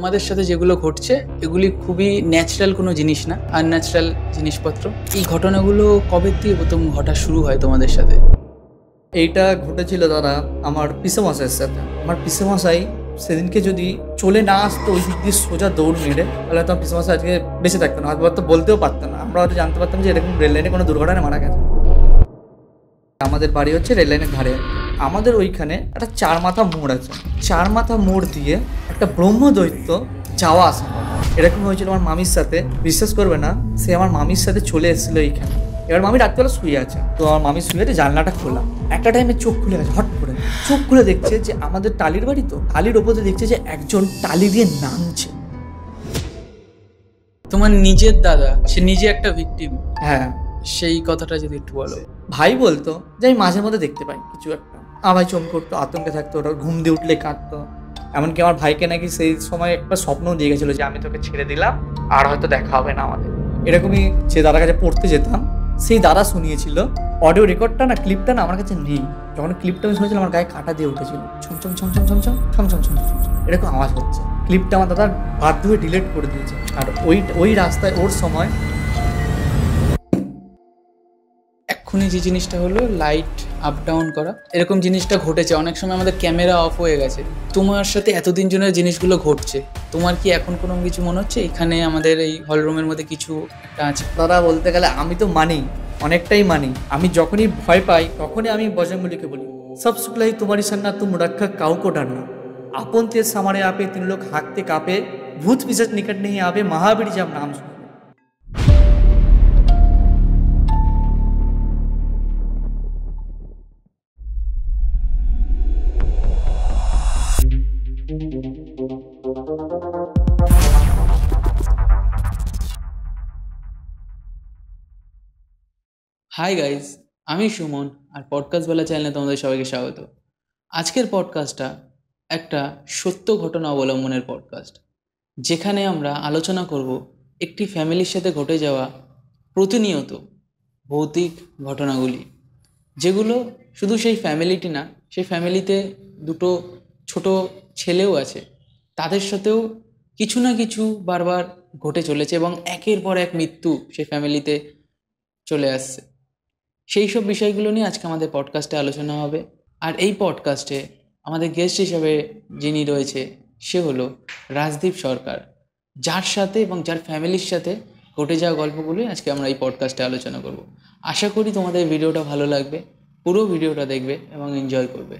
তোমাদের সাথে যেগুলো ঘটছে এগুলি খুবই ন্যাচারাল কোনো জিনিস না, আনন্যাচারাল জিনিসপত্র। এই ঘটনাগুলো কবে থেকে প্রথম ঘটা শুরু হয় তোমাদের সাথে? এইটা ঘটেছিল দাদা আমার পিসেমশাইয়ের সাথে। আমার পিসেমশাই সেদিনকে যদি চলে না আসতো ওই দিক দিয়ে সোজা দৌড় মেরে, তাহলে তো পিসেমশাই আজকে বেঁচে থাকতো না, হয়তো বলতেও পারতো না। আমরা হয়তো জানতে পারতাম যে এরকম রেল লাইনে কোনো দুর্ঘটনায় মারা গেছে। আমাদের বাড়ি হচ্ছে রেল লাইনের ধারে। আমাদের ওইখানে একটা 4 মাথা মোড় আছে। 4 মাথা মোড় দিয়ে একটা ব্রহ্মদৈত্য যাওয়া আসা করে। এরকম হয়েছিল আমার মামির সাথে। বিশ্বাস করবে না, সে আমার মামির সাথে চলে এসেছিলো এইখানে। এবার মামি রাত্রিবেলা শুয়ে আছে, তো আমার মামি শুয়ে জানলাটা খোলা। একটা টাইমে চোখ খুলে গেছে, হট করে চোখ খুলে দেখছে যে আমাদের টালির বাড়ি, তো টালির ওপরে দেখছে যে একজন টালি দিয়ে নামছে। তোমার নিজের দাদা, সে নিজে একটা ভিকটিম, হ্যাঁ, সেই কথাটা যদি একটু বলো। ভাই বলতো যে আমি মাঝে মধ্যে দেখতে পাই কিছু একটা। আমার ভাই চমকে উঠতো, আতঙ্কে থাকতো, ওটা ঘুম দিয়ে উঠলে কাঁদতো। এমনকি আমার ভাইকে নাকি সেই সময় একটা স্বপ্নও দিয়ে গেছিলো যে আমি তোকে ছেড়ে দিলাম, আর হয়তো দেখা হবে না আমাদের। এরকমই যে দাদার কাছে পড়তে যেতাম, সেই দাদা শুনিয়েছিল। অডিও রেকর্ডটা না, ক্লিপটা না আমার কাছে নেই। যখন ক্লিপটা আমি শুনেছিলাম আমার গায়ে কাঁটা দিয়ে উঠেছিল। ছমছম ছমছম ছমছম ছমছম ছমছম এরকম আওয়াজ হচ্ছে। ক্লিপটা আমার দাদা বাধ্য হয়ে ডিলিট করে দিয়েছে। আর ওই রাস্তায় ওর সময় এক্ষুনি যে জিনিসটা হলো লাইট আপ ডাউন করা, এরকম জিনিসটা ঘটেছে। অনেক সময় আমাদের ক্যামেরা অফ হয়ে গেছে। তোমার সাথে এতদিন জনের জিনিসগুলো ঘটছে, তোমার কি এখন কোনো কিছু মনে হচ্ছে এখানে আমাদের এই হল রুমের মধ্যে কিছু একটা আছে? দাদা বলতে গেলে আমি তো মানি, অনেকটাই মানি। আমি যখনই ভয় পাই তখনই আমি বজরংবলীকে বলি, সব শুক্লাই তোমারই সন্না তুম রক্ষা কাউকে ডারনা, আপন তেজ সামারে আপে তিন লোক হাঁকতে কাঁপে, ভূত পিশাচ নিকট নেই আবে, মহাবীর যাব নাম শুনে। হাই গাইজ, আমি সুমন, আর পডকাস্ট বেলা চ্যানেলে তোমাদের সবাইকে স্বাগত। আজকের পডকাস্টটা একটা সত্য ঘটনা অবলম্বনের পডকাস্ট, যেখানে আমরা আলোচনা করব একটি ফ্যামিলির সাথে ঘটে যাওয়া প্রতিনিয়ত ভৌতিক ঘটনাগুলি, যেগুলো শুধু সেই ফ্যামিলিটি না, সেই ফ্যামিলিতে দুটো ছোট ছেলেও আছে, তাদের সাথেও কিছু না কিছু বারবার ঘটে চলেছে এবং একের পর এক মৃত্যু সেই ফ্যামিলিতে চলে আসছে। সেই সব বিষয়গুলো নিয়ে আজকে আমাদের পডকাস্টে আলোচনা হবে। আর এই পডকাস্টে আমাদের গেস্ট হিসেবে যিনি রয়েছে সে হলো রাজদীপ সরকার, যার সাথে এবং যার ফ্যামিলির সাথে ঘটে যাওয়া গল্পগুলোই আজকে আমরা এই পডকাস্টে আলোচনা করব। আশা করি তোমাদের ভিডিওটা ভালো লাগবে, পুরো ভিডিওটা দেখবে এবং এনজয় করবে।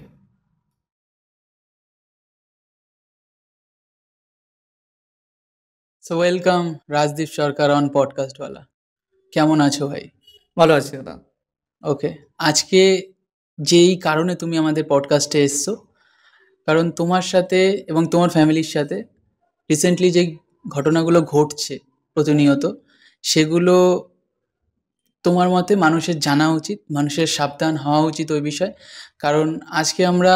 So welcome Rajdeep Sarkar on পডকাস্টওয়ালা। কেমন আছো ভাই? ভালো আছি দাদা। ওকে, আজকে যেই কারণে তুমি আমাদের পডকাস্টে এসছো, কারণ তোমার সাথে এবং তোমার ফ্যামিলির সাথে রিসেন্টলি যে ঘটনাগুলো ঘটছে প্রতিনিয়ত, সেগুলো তোমার মতে মানুষের জানা উচিত, মানুষের সাবধান হওয়া উচিত ওই বিষয়ে। কারণ আজকে আমরা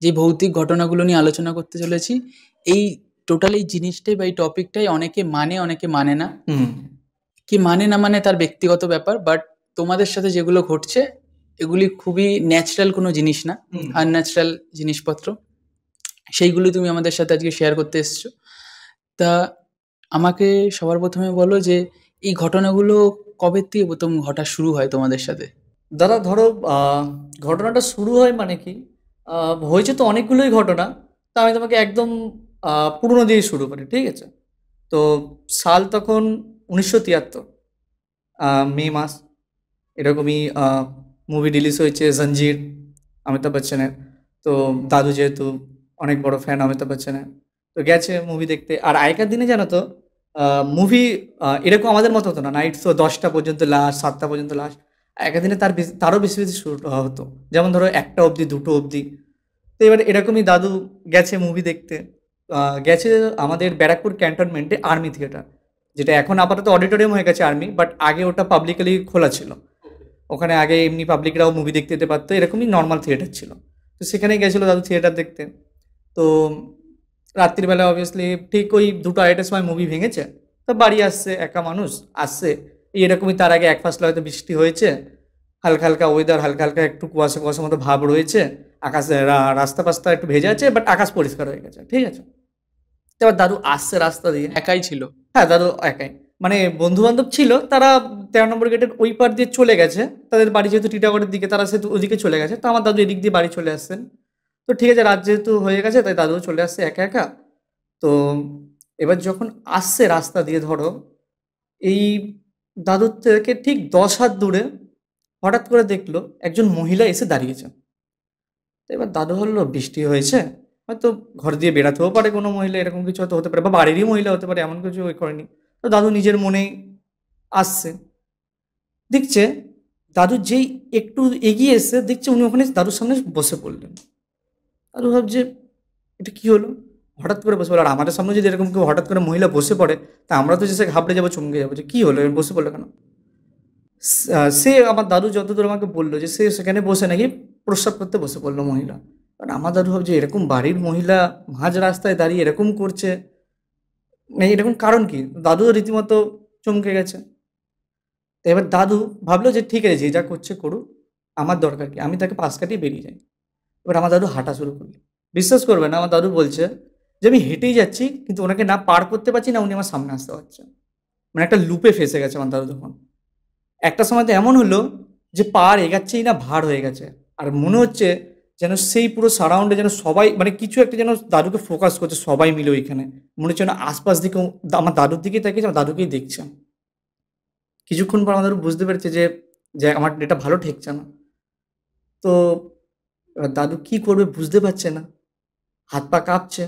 যে ভৌতিক ঘটনাগুলো নিয়ে আলোচনা করতে চলেছি, এই টোটাল এই জিনিসটাই বা এই টপিকটাই অনেকে মানে, অনেকে মানে না। কি মানে না মানে তার ব্যক্তিগত ব্যাপার, বাট তোমাদের সাথে যেগুলো ঘটছে এগুলি খুবই ন্যাচারাল কোনো জিনিস না, আনন্যাচারাল জিনিসপত্র। সেইগুলি তুমি আমাদের সাথে আজকে শেয়ার করতে এসছো। তা আমাকে সবার প্রথমে বলো যে এই ঘটনাগুলো কবে থেকে প্রথম ঘটা শুরু হয় তোমাদের সাথে? দাদা ধরো, ঘটনাটা শুরু হয় মানে কি, হয়েছে তো অনেকগুলোই ঘটনা। তা আমি তোমাকে একদম পুরনো দিয়ে শুরু করি, ঠিক আছে? তো সাল তখন 1973, মে মাস। এরকমই মুভি রিলিজ হয়েছে জঞ্জির, অমিতাভ বচ্চনের। তো দাদু যেহেতু অনেক বড় ফ্যান অমিতাভ বচ্চনের, তো গেছে মুভি দেখতে। আর আগেকার দিনে জানো তো মুভি এরকম আমাদের মতো হতো না, নাইট শো 10টা পর্যন্ত লাস্ট, 7টা পর্যন্ত লাস্ট। আগেকার দিনে তারও বেশি বেশি শুট হতো, যেমন ধরো 1টা অবধি, 2টো অবধি। তো এবার এরকমই দাদু গেছে মুভি দেখতে। গেছে আমাদের ব্যারাকপুর ক্যান্টনমেন্টে আর্মি থিয়েটার, যেটা এখন আপাতত অডিটোরিয়াম হয়ে গেছে আর্মি, বাট আগে ওটা পাবলিকলি খোলা ছিল। ওখানে আগে এমনি পাবলিকরাও মুভি দেখতে যেতে পারতো, এরকমই নর্মাল থিয়েটার ছিল। তো সেখানে গেছিলো দাদু থিয়েটার দেখতে। তো রাত্রিবেলা অবভিয়াসলি ঠিক ওই 2টো 2:30টার সময় মুভি ভেঙেছে। তো বাড়ি আসছে, একা মানুষ আসছে, এরকমই। তার আগে এক ফাসলা হয়তো বৃষ্টি হয়েছে, হালকা হালকা ওয়েদার, হালকা হালকা একটু কুয়াশা কুয়াশার মতো ভাব রয়েছে, আকাশে রাস্তা পাস্তা একটু ভেজে আছে, বাট আকাশ পরিষ্কার হয়ে গেছে, ঠিক আছে? এবার দাদু আসছে রাস্তা দিয়ে। একাই ছিল? হ্যাঁ, দাদু একাই। মানে বন্ধু বান্ধব ছিল, তারা 13 নম্বর গেটের ওই পার দিয়ে চলে গেছে, তাদের বাড়ি যেহেতু টিটাগড়ের দিকে, তারা সেহেতু ওদিকে চলে গেছে। তো আমার দাদু এদিক দিয়ে বাড়ি চলে আসছেন। তো ঠিক আছে, রাত যেহেতু হয়ে গেছে তাই দাদুও চলে আসছে একা একা। তো এবার যখন আসছে রাস্তা দিয়ে, ধরো এই দাদুর থেকে ঠিক 10 হাত দূরে হঠাৎ করে দেখলো একজন মহিলা এসে দাঁড়িয়েছে। তো এবার দাদু ভাবলো বৃষ্টি হয়েছে, হয়তো ঘর দিয়ে বেরাতেও পারে কোনো মহিলা, এরকম কিছু হয়তো হতে পারে, বা বাড়িরই মহিলা হতে পারে, এমন কিছু ওই করেনি। তো দাদু নিজের মনেই আসছে, দেখছে দাদু যেই একটু এগিয়ে এসে দেখছে উনি ওখানে দাদুর সামনে বসে পড়লেন। দাদু ভাবছে এটা কি হলো, হঠাৎ করে বসে পড়লো। আর আমাদের সামনে যদি এরকম কেউ হঠাৎ করে মহিলা বসে পড়ে, তা আমরা তো যে ঘাবড়ে যাবো, চমকে যাবো যে কি হলো, এরম বসে পড়লো কেন। সে আমার দাদু যতদূর আমাকে বললো যে সে সেখানে বসে নাকি প্রস্রাব করতে বসে পড়লো মহিলা। কারণ আমার দাদু ভাবছে এরকম বাড়ির মহিলা মাঝ রাস্তায় দাঁড়িয়ে এরকম করছে, মানে এরকম কারণ কি। দাদুও রীতিমতো চমকে গেছে। তো এবার দাদু ভাবলো যে ঠিক আছে, যে যা করছে করুক, আমার দরকার কি, আমি তাকে পাশ কাটিয়ে বেরিয়ে যাই। এবার আমার দাদু হাঁটা শুরু করলো। বিশ্বাস করবে না, আমার দাদু বলছে যে আমি হেঁটেই যাচ্ছি, কিন্তু ওনাকে না পার করতে পারছি, না উনি আমার সামনে আসতে পারছে। মানে একটা লুপে ফেসে গেছে আমার দাদু তখন। একটা সময় তো এমন হলো যে পার এগাচ্ছেই না, ভার হয়ে গেছে। আর মনে হচ্ছে যেন সেই পুরো সারাউন্ডে যেন সবাই, মানে কিছু একটা যেন দাদুকে ফোকাস করছে সবাই মিলে ওইখানে। মনে হচ্ছে না আশপাশ দিকে আমার দাদুর দিকেই তাকিয়েছে, আমার দাদুকেই দেখছে। কিছুক্ষণ পর আমাদের বুঝতে পেরেছে যে যে আমার এটা ভালো ঠেকছে না। তো এবার দাদু কি করবে বুঝতে পারছে না, হাত পা কাঁপছে,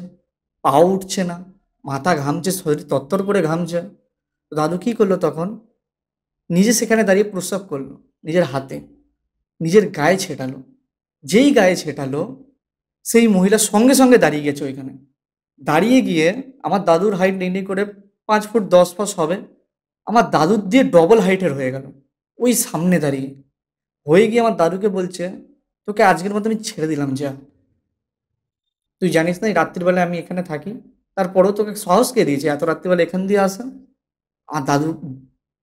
পাও উঠছে না, মাথা ঘামছে, শরীর তত্তর করে ঘামছে। তো দাদু কি করলো তখন, নিজে সেখানে দাঁড়িয়ে প্রস্রাব করলো নিজের হাতে, নিজের গায়ে ছেটালো। যেই গায়ে ছেটালো, সেই মহিলা সঙ্গে সঙ্গে দাঁড়িয়ে গেছে ওইখানে। দাঁড়িয়ে গিয়ে আমার দাদুর হাইট নেই করে 5 ফুট 10 ফুট হবে, আমার দাদুর দিয়ে ডবল হাইটের হয়ে গেল। ওই সামনে দাঁড়িয়ে হয়ে গিয়ে আমার দাদুকে বলছে, তোকে আজকের মতো আমি ছেড়ে দিলাম, যা, তুই জানিস না এই রাত্রিবেলায় আমি এখানে থাকি, তারপরেও তোকে সাহস কে দিয়েছে এত রাত্রিবেলা এখান দিয়ে আসা। আর দাদু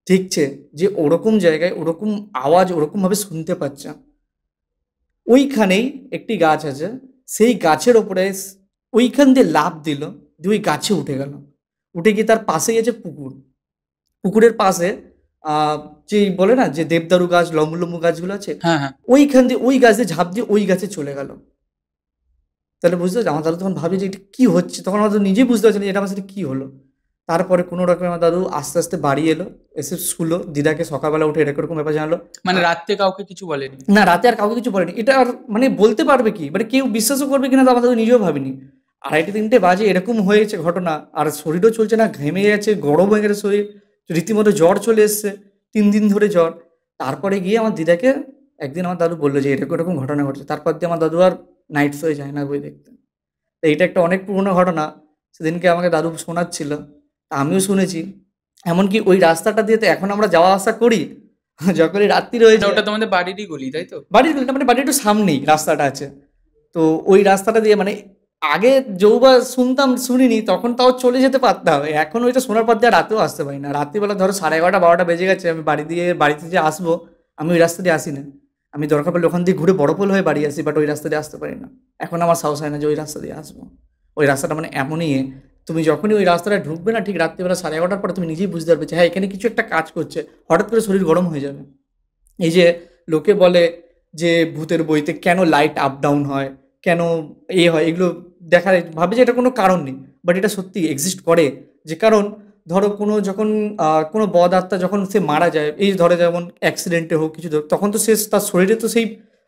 দেখছে যে ওরকম জায়গায় ওরকম আওয়াজ ওরকমভাবে শুনতে পাচ্ছে। ওইখানেই একটি গাছ আছে, সেই গাছের ওপরে ওইখান দিয়ে লাফ দিল, দিয়ে ওই গাছে উঠে গেল। উঠে গিয়ে তার পাশেই আছে পুকুর। পুকুরের পাশে যে বলে না যে দেবদারু গাছ, লম্বু লম্বু গাছগুলো আছে, হ্যাঁ, হ্যাঁ। ওইখান দিয়ে ওই গাছে ঝাঁপ দিয়ে ওই গাছে চলে গেল। তাহলে বুঝতে পারছি, আমার দাদু তখন ভাবি যে এটা কি হচ্ছে, তখন আমার দাদু নিজেই বুঝতে পারছে না যে এটা আমার সাথে কি হলো। তারপরে কোনো রকমে আমার দাদু আস্তে আস্তে বাড়ি এলো, এসে শুলো, দিদাকে সকালবেলা উঠে এরকম এরকম ব্যাপার জানালো। মানে রাত্রে কাউকে কিছু বলেনি? না, রাতে আর কাউকে কিছু বলেনি। এটা আর মানে বলতে পারবে কি, মানে কেউ বিশ্বাসও করবে কিনা তো আমার দাদু নিজেও ভাবিনি। 2:30-3টে বাজে এরকম হয়েছে ঘটনা, আর শরীরও চলছে না, ঘেমে গেছে, গরম হয়ে গেছে শরীর, রীতিমতো জ্বর চলে এসছে, 3 দিন ধরে জ্বর। তারপরে গিয়ে আমার দিদাকে একদিন আমার দাদু বললো যে এরকম এরকম ঘটনা ঘটছে। তারপর দিয়ে আমার দাদু আর নাইট শোয়ে যায় না বই দেখতে। তো এইটা একটা অনেক পুরনো ঘটনা, সেদিনকে আমাকে দাদু শোনাচ্ছিল, তা আমিও শুনেছি। এমনকি ওই রাস্তাটা দিয়ে তো এখন আমরা যাওয়া আসা করি, যখনই রাত্রি রয়ে যায়। ওটা তোমাদের বাড়িরই গলি, তাই তো? বাড়ির গলিটা মানে বাড়ির একটু সামনেই রাস্তাটা আছে। তো ওই রাস্তাটা দিয়ে মানে আগে যৌবা শুনতাম, শুনিনি তখন, তাও চলে যেতে পারতাম। এখন ওইটা শোনার পর দিয়ে আর রাতেও আসতে পারি না। রাত্রিবেলা ধরো 11:30-12টা বেজে গেছে, আমি বাড়িতে যে আসবো, আমি ওই রাস্তা দিয়ে আসি না। আমি দরকার পড়লে ওখান দিয়ে ঘুরে বড়পোল হয়ে বাড়ি আসি, বাট ওই রাস্তা দিয়ে আসতে পারি না। এখন আমার সাহস হয় না যে ওই রাস্তা দিয়ে আসবো। ওই রাস্তাটা মানে এমনই তুমি যখনই ওই রাস্তাটা ঢুকবে না, ঠিক রাত্রিবেলা 11:30টার পরে তুমি নিজেই বুঝতে পারবে যে হ্যাঁ এখানে কিছু একটা কাজ করছে। হঠাৎ করে শরীর গরম হয়ে যাবে। এই যে লোকে বলে যে ভূতের বইতে কেন লাইট আপ ডাউন হয়, কেন হয়, এগুলো দেখা ভাবে যে এটা কোনো কারণ নেই, বাট এটা সত্যি এক্সিস্ট করে। যে কারণ ধরো কোনো যখন কোনো বদ আত্মা যখন সে মারা যায়, এই ধরে যেমন অ্যাক্সিডেন্টে হোক কিছু তখন তো সে তার শরীরে তো সেই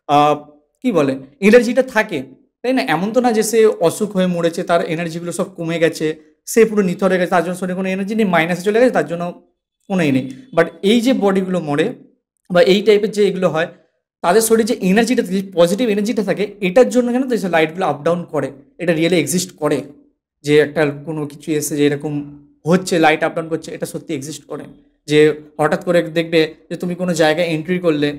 আহ, কি বলে এনার্জিটা থাকে, তাই না? এমন তো না যে সে অসুখ হয়ে মরেছে, তার এনার্জিগুলো সব কমে গেছে, সে পুরো নিথর হয়ে গেছে, তার জন্য শরীরে কোনো এনার্জি নেই, মাইনাসে চলে গেছে, তার জন্য কোনো নেই। বাট এই যে বডিগুলো মরে বা এই টাইপের যে এগুলো হয়, তাদের শরীরে যে এনার্জিটা থাকে, পজিটিভ এনার্জিটা থাকে, এটার জন্য যেন তো এইসব লাইটগুলো আপ ডাউন করে। এটা রিয়েলি এক্সিস্ট করে, যে একটা কোনো কিছু এসে যে এরকম হচ্ছে, লাইট আপ ডাউন করছে, এটা সত্যি এক্সিস্ট করে। যে হঠাৎ করে দেখবে যে তুমি কোনো জায়গায় এন্ট্রি করলে,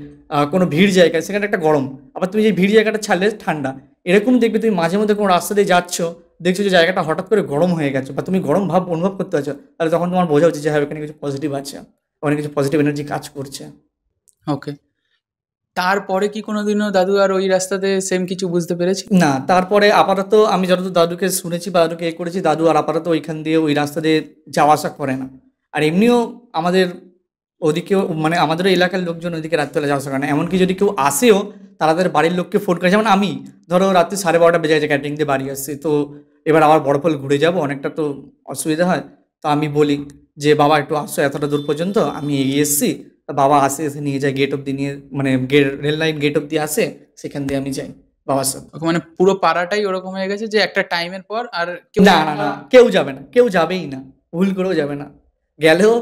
কোনো ভিড় জায়গায়, সেখানে একটা গরম, আবার তুমি যে ভিড় জায়গাটা ছাড়লে ঠান্ডা। এরকম দেখবে তুমি মাঝে মধ্যে কোনো রাস্তা দিয়ে যাচ্ছ, দেখছো যে জায়গাটা হঠাৎ করে গরম হয়ে গেছে, বা তুমি গরম ভাব অনুভব করতে পারছো, তাহলে তখন তোমার বোঝা উচিত যে হ্যাঁ এখানে কিছু পজিটিভ আছে, ওখানে কিছু পজিটিভ এনার্জি কাজ করছে। ওকে। তারপরে কি কোনোদিনও দাদু আর ওই রাস্তাতে সেম কিছু বুঝতে পেরেছি? না, তারপরে আপাতত আমি যতদূর দাদুকে শুনেছি বা দাদুকে করেছি, দাদু আর আপাতত ওইখান দিয়ে ওই রাস্তা দিয়ে যাওয়া আসা করে না। আর এমনিও আমাদের ওদিকেও মানে আমাদেরও এলাকার লোকজন ওইদিকে রাত্রিবেলা যাওয়া আসা করে না। এমনকি যদি কেউ আসেও তাদের বাড়ির লোককে ফোন করে, যেমন আমি ধরো রাত্রি 12:30 বেজে গেছে ক্যাটারিং দিয়ে বাড়ি আসছি, তো এবার আবার বড়ফল ঘুরে যাব, অনেকটা তো অসুবিধা হয়। তো আমি বলি যে বাবা একটু আসো এতটা দূর পর্যন্ত, আমি এগিয়ে এসেছি। বাবা আসে, এসে নিয়ে যায় গেট অব্দি, নিয়ে মানে রেল লাইন গেট অব্দি আসে, সেখান দিয়ে আমি যাই বাবার সাথে। ওকে, মানে পুরো পাড়াটাই ওরকম হয়ে গেছে যে একটা টাইমের পর আর কেউ না না না, কেউ যাবে না, কেউ যাবেই না, ভুল করেও যাবে না। গেলেও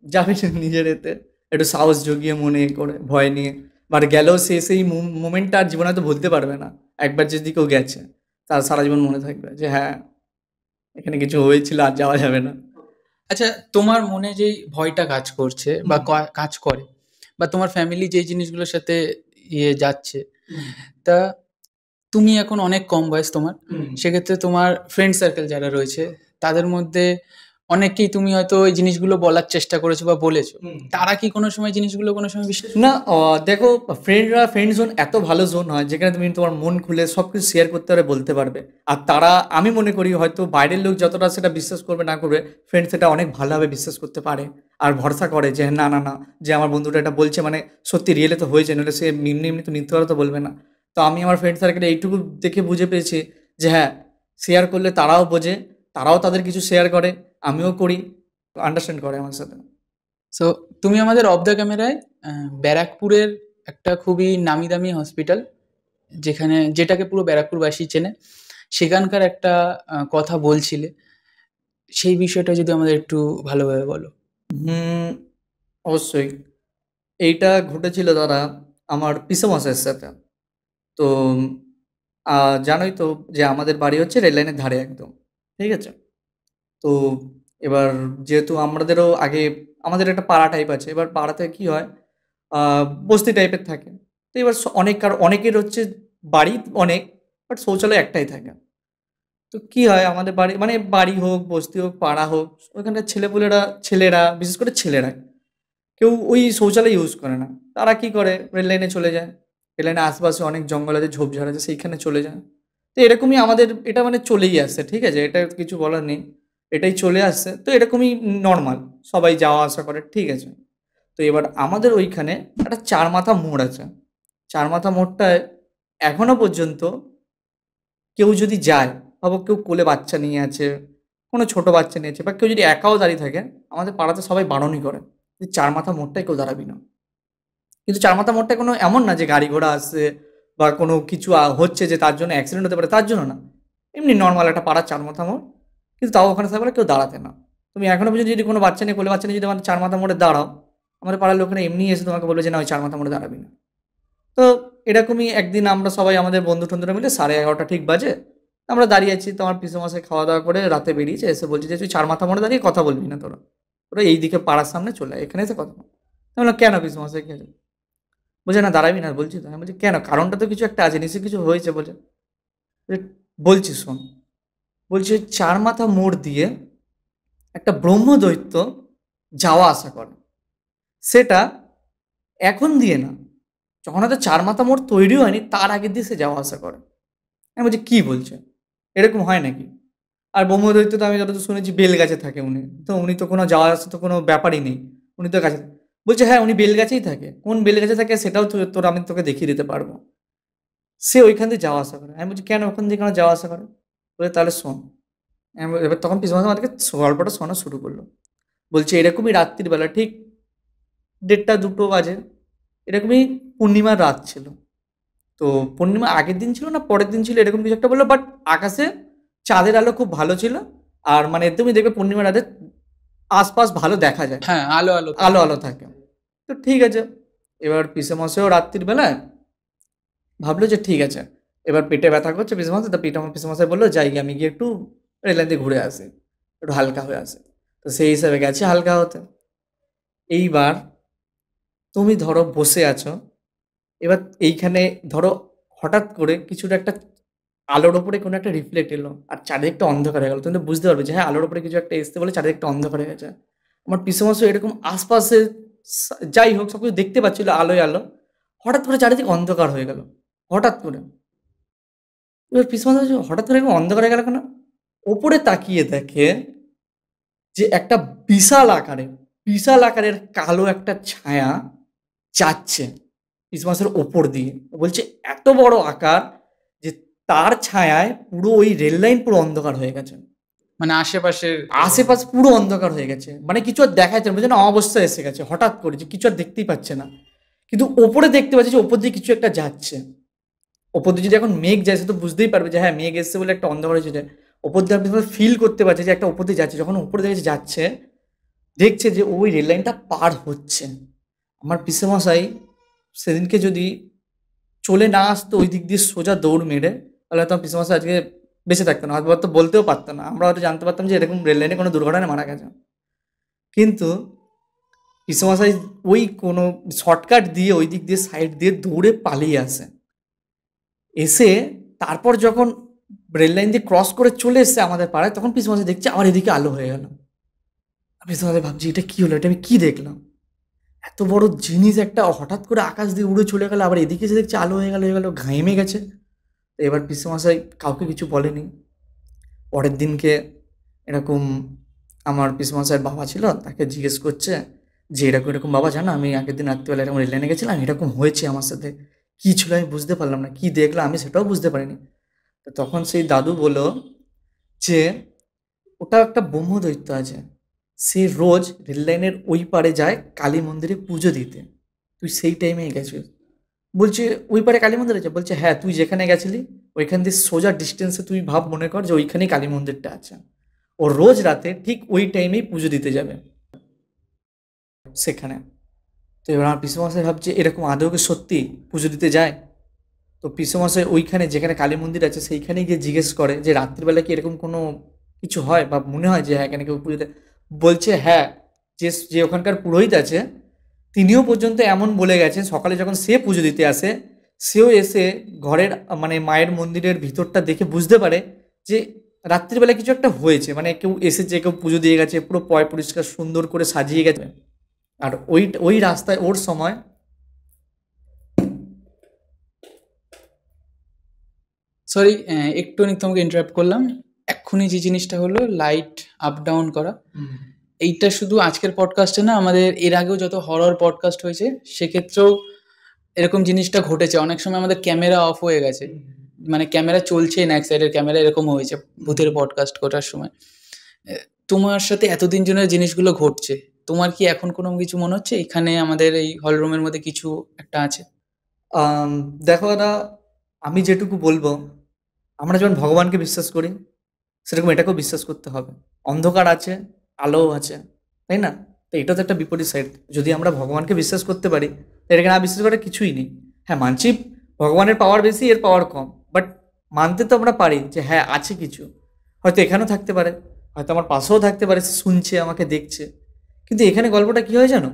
যাবে সে নিজের এতে একটু সাহস জুগিয়ে মনে করে ভয় নিয়ে। বাট গেলেও সে সেই মোমেন্টটা আর জীবনে হয়তো ভুলতে পারবে না। একবার যদি কেউ গেছে তার সারা জীবন মনে থাকবে যে হ্যাঁ এখানে কিছু হয়েছিল, আর যাওয়া যাবে না। আচ্ছা, তোমার মনে যেই ভয়টা কাজ করছে বা কাজ করে, বা তোমার ফ্যামিলি যেই জিনিসগুলোর সাথে যাচ্ছে, তা তুমি এখন অনেক কম বয়স তোমার, সেক্ষেত্রে তোমার ফ্রেন্ড সার্কেল যারা রয়েছে তাদের মধ্যে অনেককেই তুমি হয়তো ওই জিনিসগুলো বলার চেষ্টা করেছো বা বলেছো, তারা কি কোনো সময় জিনিসগুলো কোনো সময় বিশ্বাস? না, দেখো, ফ্রেন্ড জোন এত ভালো জোন হয় যেখানে তুমি তোমার মন খুলে সব কিছু শেয়ার করতে পারবে, বলতে পারবে। আর তারা, আমি মনে করি হয়তো বাইরের লোক যতটা সেটা বিশ্বাস করবে না করবে, ফ্রেন্ড সেটা অনেক ভালোভাবে বিশ্বাস করতে পারে আর ভরসা করে যে না না না, যে আমার বন্ধুটা এটা বলছে মানে সত্যি রিয়েলে তো হয়েছে, নইলে সে এমনি এমনি তো মিথ্যে কথা তো বলবে না। তো আমি আমার ফ্রেন্ড সার্কেলে এইটুকু দেখে বুঝে পেয়েছি যে হ্যাঁ, শেয়ার করলে তারাও বোঝে, তারাও তাদের কিছু শেয়ার করে, আমিও করি, আন্ডারস্ট্যান্ড করে আমার সাথে। সো তুমি আমাদের অফ দ্য ক্যামেরায় ব্যারাকপুরের একটা খুবই নামি দামি হসপিটাল, যেটাকে পুরো ব্যারাকপুরবাসী চেনে, সেখানকার একটা কথা বলছিলে, সেই বিষয়টা যদি আমাদের একটু ভালোভাবে বলো। হুম, অবশ্যই। এইটা ঘটেছিল দাদা আমার পিসেমশাইয়ের সাথে। তো জানোই তো যে আমাদের বাড়ি হচ্ছে রেল লাইনের ধারে একদম, ঠিক আছে? তো এবার যেহেতু আমাদেরও আগে আমাদের একটা পাড়া টাইপ আছে, এবার পাড়াতে কি হয়, বস্তি টাইপের থাকে। তো এবার অনেকের হচ্ছে বাড়ি অনেক, বাট শৌচালয় একটাই থাকে। তো কি হয় আমাদের বাড়ি মানে বাড়ি হোক, বস্তি হোক, পাড়া হোক, ওইখানকার ছেলেরা বিশেষ করে ছেলেরা কেউ ওই শৌচালয় ইউজ করে না। তারা কি করে, রেল লাইনে চলে যায়। রেল লাইনের আশেপাশে অনেক জঙ্গল আছে, ঝোপঝাড় আছে, সেইখানে চলে যায়। তো এরকমই আমাদের এটা মানে চলেই আসছে, ঠিক আছে? এটা কিছু বলার নেই, এটাই চলে আসছে। তো এরকমই নর্মাল, সবাই যাওয়া আসা করে, ঠিক আছে? তো এবার আমাদের ওইখানে একটা 4 মাথা মোড় আছে। 4 মাথা মোড়টায় এখনো পর্যন্ত কেউ যদি যায়, ভাবো কেউ কোলে বাচ্চা নিয়ে আছে, কোনো ছোট বাচ্চা নিয়ে আছে, বা কেউ যদি একাও দাঁড়িয়ে থাকে, আমাদের পাড়াতে সবাই বারণই করে যে 4 মাথা মোড়টায় কেউ দাঁড়াবি না। কিন্তু 4 মাথা মোড়টায় কোনো এমন না যে গাড়ি ঘোড়া আসছে বা কোনো কিছু হচ্ছে যে তার জন্য অ্যাক্সিডেন্ট হতে পারে, তার জন্য না। এমনি নর্মাল একটা পাড়ার 4 মাথা মোড়। কিন্তু তাও ওখানে সবাই বলে কেউ দাঁড়াতে না। তুমি এখনো পর্যন্ত যদি কোনো বাচ্চা নিয়ে, কোলে বাচ্চা নিয়ে যদি আমাদের 4 মাথা মোড়ে দাঁড়াও, আমাদের পাড়ার লোকেরা এমনি এসে তোমাকে বলবে যে না ওই 4 মাথা মোড়ে দাঁড়াবি না। তো এরকমই একদিন আমরা সবাই আমাদের বন্ধু-টন্ধুরা মিলে 11:30 ঠিক বাজে। আমরা দাঁড়িয়ে আছি। তো আমার পিসেমশাই খাওয়া-দাওয়া করে রাতে বেরিয়েছে। এসে বলছে যে, "তুই 4 মাথা মোড়ে দাঁড়িয়ে কথা বলবি না তোরা। তোরা এইদিকে পাড়ার সামনে চলে আয়। এখানে এসে কথা বল।" আমি বললাম, "কেন পিসেমশাই কি হয়েছে?" বলছে, "না দাঁড়াবি না।" বলছি তো। আমি বলছি, "কেন? কারণটা তো কিছু একটা আছে। নিশ্চয়ই কিছু হয়েছে।" বলছে। বলছি, "বলছি শোন।" বলছে, "4 মাথা মোড় দিয়ে একটা ব্রহ্মদৈত্য যাওয়া আসা করে। সেটা এখন দিয়ে না। যখন হয়তো 4 মাথা মোড় তৈরি হয়নি তার আগের দিয়ে সে যাওয়া আসা করে।" আমি বলছি, "কি বলছে? এরকম হয় নাকি?" আর ব্রহ্মদৈত্য তো আমি যতদূর শুনেছি বেলগাছে থাকে উনি। তো উনি তো কোনো যাওয়া আসা তো কোনো ব্যাপারই নেই। উনি তো গাছে। বলছে, "হ্যাঁ, উনি বেলগাছেই থাকে। কোন বেলগাছে থাকে সেটাও আমি তোকে দেখিয়ে দিতে পারবো। সে ওইখান দিয়ে যাওয়া আসা করে।" আমি বলছি, "কেন ওখান দিয়ে কেন যাওয়া আসা করে?" বলে, "তাহলে শোন।" এবার তখন পিসেমশাই আমাদেরকে গল্পটা শোনা শুরু করলো। বলছে, "এরকমই রাত্রির বেলা ঠিক 1:30-2টো বাজে। এরকমই পূর্ণিমার রাত ছিল। তো পূর্ণিমা আগের দিন ছিল না পরের দিন ছিল এরকম কিছু একটা বললো, বাট আকাশে চাঁদের আলো খুব ভালো ছিল। আর মানে তুমি দেখবে পূর্ণিমার রাতে আশপাশ ভালো দেখা যায়, হ্যাঁ, আলো আলো আলো আলো থাকে। তো ঠিক আছে, এবার পিসেমশাইও রাত্রির বেলায় ভাবলো যে ঠিক আছে, এবার পেটে ব্যথা করছে পিসেমশাই, তো পিসেমশাই বললো যাই গিয়ে আমি গিয়ে একটু রেল লাইন দিয়ে ঘুরে আসি, একটু হালকা হয়ে আসে। তো সেই হিসাবে গেছে হালকা হতে। এইবার তুমি ধরো বসে আছো, এবার এইখানে ধরো হঠাৎ করে কিছুটা একটা আলোর ওপরে কোনো একটা রিফ্লেক্ট এলো আর চারিদিকটা অন্ধকার হয়ে গেল। তুমি তো বুঝতে পারবে যে হ্যাঁ আলোর ওপরে কিছু একটা এসছে বলে চারিদিকটা অন্ধকার হয়ে গেছে। আমার পিসেমশাই এরকম আশপাশে যাই হোক সবকিছু দেখতে পাচ্ছিল আলোয় আলো। হঠাৎ করে চারিদিকে অন্ধকার হয়ে গেল, হঠাৎ করে। এবার পিসমশাই বলছে, হঠাৎ করে এরকম অন্ধকার হয়ে গেল কেন? ওপরে তাকিয়ে দেখে যে একটা বিশাল আকারের কালো একটা ছায়া যাচ্ছে পিসমশাইয়ের ওপর দিয়ে। ও বলছে এত বড় আকার যে তার ছায়ায় পুরো ওই রেল লাইন পুরো অন্ধকার হয়ে গেছে। মানে আশেপাশের আশেপাশে পুরো অন্ধকার হয়ে গেছে, মানে কিছু আর দেখা যাচ্ছে না, যেন অবস্থা এসে গেছে হঠাৎ করে, যে কিছু আর দেখতেই পাচ্ছে না। কিন্তু ওপরে দেখতে পাচ্ছে যে ওপর দিয়ে কিছু একটা যাচ্ছে। ওপর দিয়ে যদি এখন মেঘ যায়, সে তো বুঝতেই পারবে যে হ্যাঁ মেঘ এসছে বলে একটা অন্ধকার হয়েছে। ওপর দিয়ে আপনি ফিল করতে পারছে যে একটা ওপর দিয়ে যাচ্ছে। যখন উপরে দিয়ে যাচ্ছে, দেখছে যে ওই রেল লাইনটা পার হচ্ছে। আমার পিসেমশাই সেদিনকে যদি চলে না আসতো ওই দিক দিয়ে সোজা দৌড় মেরে, তাহলে হয়তো পিসেমশাই আজকে বেঁচে থাকতো না, হয়তো তো বলতেও পারতো না, আমরা হয়তো জানতে পারতাম যে এরকম রেল লাইনে কোনো দুর্ঘটনায় মারা গেছে। কিন্তু পিসেমশাই ওই কোনো শর্টকাট দিয়ে ওই দিক দিয়ে সাইড দিয়ে দৌড়ে পালিয়ে আসে। এসে তারপর যখন রেল লাইন দিয়ে ক্রস করে চলে এসছে আমাদের পাড়ায়, তখন পিসেমশাই দেখছে আবার এদিকে আলো হয়ে গেল। পিসেমশাই ভাবছি এটা কি হলো, এটা আমি কি দেখলাম? এত বড় জিনিস একটা হঠাৎ করে আকাশ দিয়ে উড়ে চলে গেল, আবার এদিকে এসে দেখছে আলো হয়ে গেল, ঘাইমে গেছে। তো এবার পিসেমশাই কাউকে কিছু বলেনি। পরের দিনকে এরকম আমার পিসেমশাইয়ের বাবা ছিল, তাকে জিজ্ঞেস করছে যে এরকম এরকম, বাবা জানো আমি আগের দিন রাত্রিবেলা এরকম রেল লাইনে গেছিলাম, এরকম হয়েছে আমার সাথে। কী ছিল আমি বুঝতে পারলাম না, কী দেখলাম আমি সেটাও বুঝতে পারিনি। তো তখন সেই দাদু বলল যে ওটা একটা ব্রহ্মদৈত্য আছে, সে রোজ রেল লাইনের ওই পারে যায় কালী মন্দিরে পুজো দিতে, তুই সেই টাইমেই গেছিস। বলছে ওই পারে কালী মন্দির আছে? বলছে হ্যাঁ, তুই যেখানে গেছিলি ওইখান দিয়ে সোজা ডিস্টেন্সে তুই ভাব, মনে কর যে ওইখানেই কালী মন্দিরটা আছে। ও রোজ রাতে ঠিক ওই টাইমেই পুজো দিতে যাবে সেখানে। তো এবার আমার পিসেমশাই ভাবছে এরকম আদৌ কি সত্যি পুজো দিতে যায়? তো পিসেমশাই ওইখানে যেখানে কালী মন্দির আছে সেইখানে গিয়ে জিজ্ঞেস করে যে রাত্রিবেলা কি এরকম কোনো কিছু হয় বা মনে হয় যে হ্যাঁ এখানে কেউ পুজো দেয়? বলছে হ্যাঁ, যে যে ওখানকার পুরোহিত আছে তিনিও পর্যন্ত এমন বলে গেছেন, সকালে যখন সে পুজো দিতে আসে, সেও এসে ঘরের মানে মায়ের মন্দিরের ভিতরটা দেখে বুঝতে পারে যে রাত্রিবেলা কিছু একটা হয়েছে, মানে কেউ এসেছে, কেউ পুজো দিয়ে গেছে, পুরো পয় পরিষ্কার সুন্দর করে সাজিয়ে গেছে। আর ওই ওই রাস্তায় ওর সময় সরি, একটু তোমাকে ইন্টারাপ্ট করলাম। এক্ষুনি যে জিনিসটা হলো লাইট আপ ডাউন করা, এইটা শুধু আজকের পডকাস্টে না, আমাদের এর আগেও যত হরর পডকাস্ট হয়েছে সেক্ষেত্রেও এরকম জিনিসটা ঘটেছে। অনেক সময় আমাদের ক্যামেরা অফ হয়ে গেছে, মানে ক্যামেরা চলছেই না, এক সাইডের ক্যামেরা, এরকম হয়েছে ভূতের পডকাস্ট করার সময়। তোমার সাথে এতদিন জনের জিনিসগুলো ঘটছে, তোমার কি এখন কোনো কিছু মনে হচ্ছে এখানে আমাদের এই হল রুমের মধ্যে কিছু একটা আছে? দেখো দাদা, আমি যেটুকু বলবো, আমরা যেমন ভগবানকে বিশ্বাস করি সেরকম এটাকেও বিশ্বাস করতে হবে। অন্ধকার আছে, আলোও আছে, তাই না? তো এটা তো একটা বিপরীত সাইড। যদি আমরা ভগবানকে বিশ্বাস করতে পারি, তো এটাকে না বিশ্বাস করার কিছুই নেই। হ্যাঁ মানছি ভগবানের পাওয়ার বেশি, এর পাওয়ার কম, বাট মানতে তো আমরা পারি যে হ্যাঁ আছে কিছু। হয়তো এখানেও থাকতে পারে, হয়তো আমার পাশেও থাকতে পারে, সে শুনছে, আমাকে দেখছে। কিন্তু এখানে গল্পটা কী হয় জানো?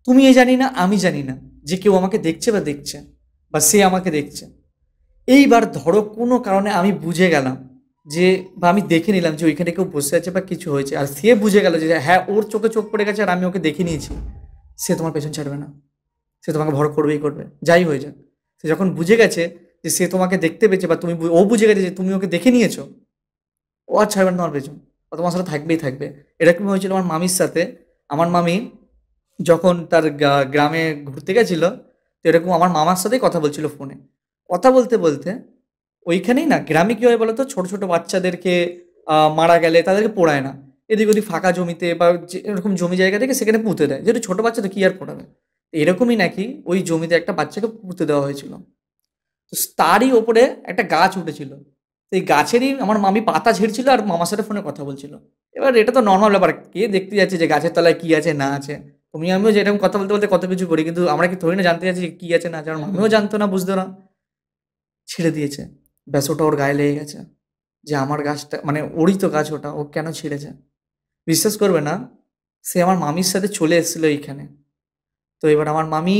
তুমি জানি না, আমি জানি না যে কেউ আমাকে দেখছে বা সে আমাকে দেখছে। এইবার ধরো কোনো কারণে আমি বুঝে গেলাম যে, বা আমি দেখে নিলাম যে ওইখানে কেউ বসে আছে বা কিছু হয়েছে, আর সে বুঝে গেল যে হ্যাঁ ওর চোখে চোখ পড়ে গেছে আর আমি ওকে দেখে নিয়েছি, সে তোমার পেছন ছাড়বে না, সে তোমাকে ভর করবেই করবে যাই হয়ে যাক। সে যখন বুঝে গেছে যে সে তোমাকে দেখতে পেয়েছে বা তুমি ও বুঝে গেছে যে তুমি ওকে দেখে নিয়েছো, ও আর ছাড়বে না তোমার পেছন, ও তোমার সাথে থাকবেই থাকবে। এরকম হয়েছিল আমার মামির সাথে। আমার মামি যখন তার গ্রামে ঘুরতে গেছিল, তো এরকম আমার মামার সাথেই কথা বলছিল ফোনে। কথা বলতে বলতে ওইখানেই না গ্রামে কী হয় বলো তো, ছোটো ছোটো বাচ্চাদেরকে মারা গেলে তাদেরকে পোড়ায় না, এদিক ওদিক ফাঁকা জমিতে বা যে এরকম জমি জায়গা থেকে সেখানে পুঁতে দেয়, যেহেতু ছোটো বাচ্চা তো কী আর পোড়াবে। এরকমই নাকি ওই জমিতে একটা বাচ্চাকে পুঁতে দেওয়া হয়েছিল। তো তারই ওপরে একটা গাছ উঠেছিল, সেই গাছেরই আমার মামি পাতা ঝেড়ছিল আর মামার সাথে ফোনে কথা বলছিল। এবার এটা তো নর্মাল ব্যাপার, কে দেখতে যাচ্ছে যে গাছের তলায় কী আছে না আছে। তুমি আমিও যেরকম কথা বলতে বলতে কত কিছু করি, কিন্তু আমরা কি থোড়ি না জানতে চাচ্ছি যে কী আছে না আছে? আমার মামিও জানতো না, বুঝতো না, ছিঁড়ে দিয়েছে। ব্যাস ওটা ওর গায়ে লেগে গেছে যে আমার গাছটা, মানে ওরই তো গাছ ওটা, ও কেন ছিঁড়েছে। বিশ্বাস করবে না, সে আমার মামির সাথে চলে এসেছিলো এইখানে। তো এবার আমার মামি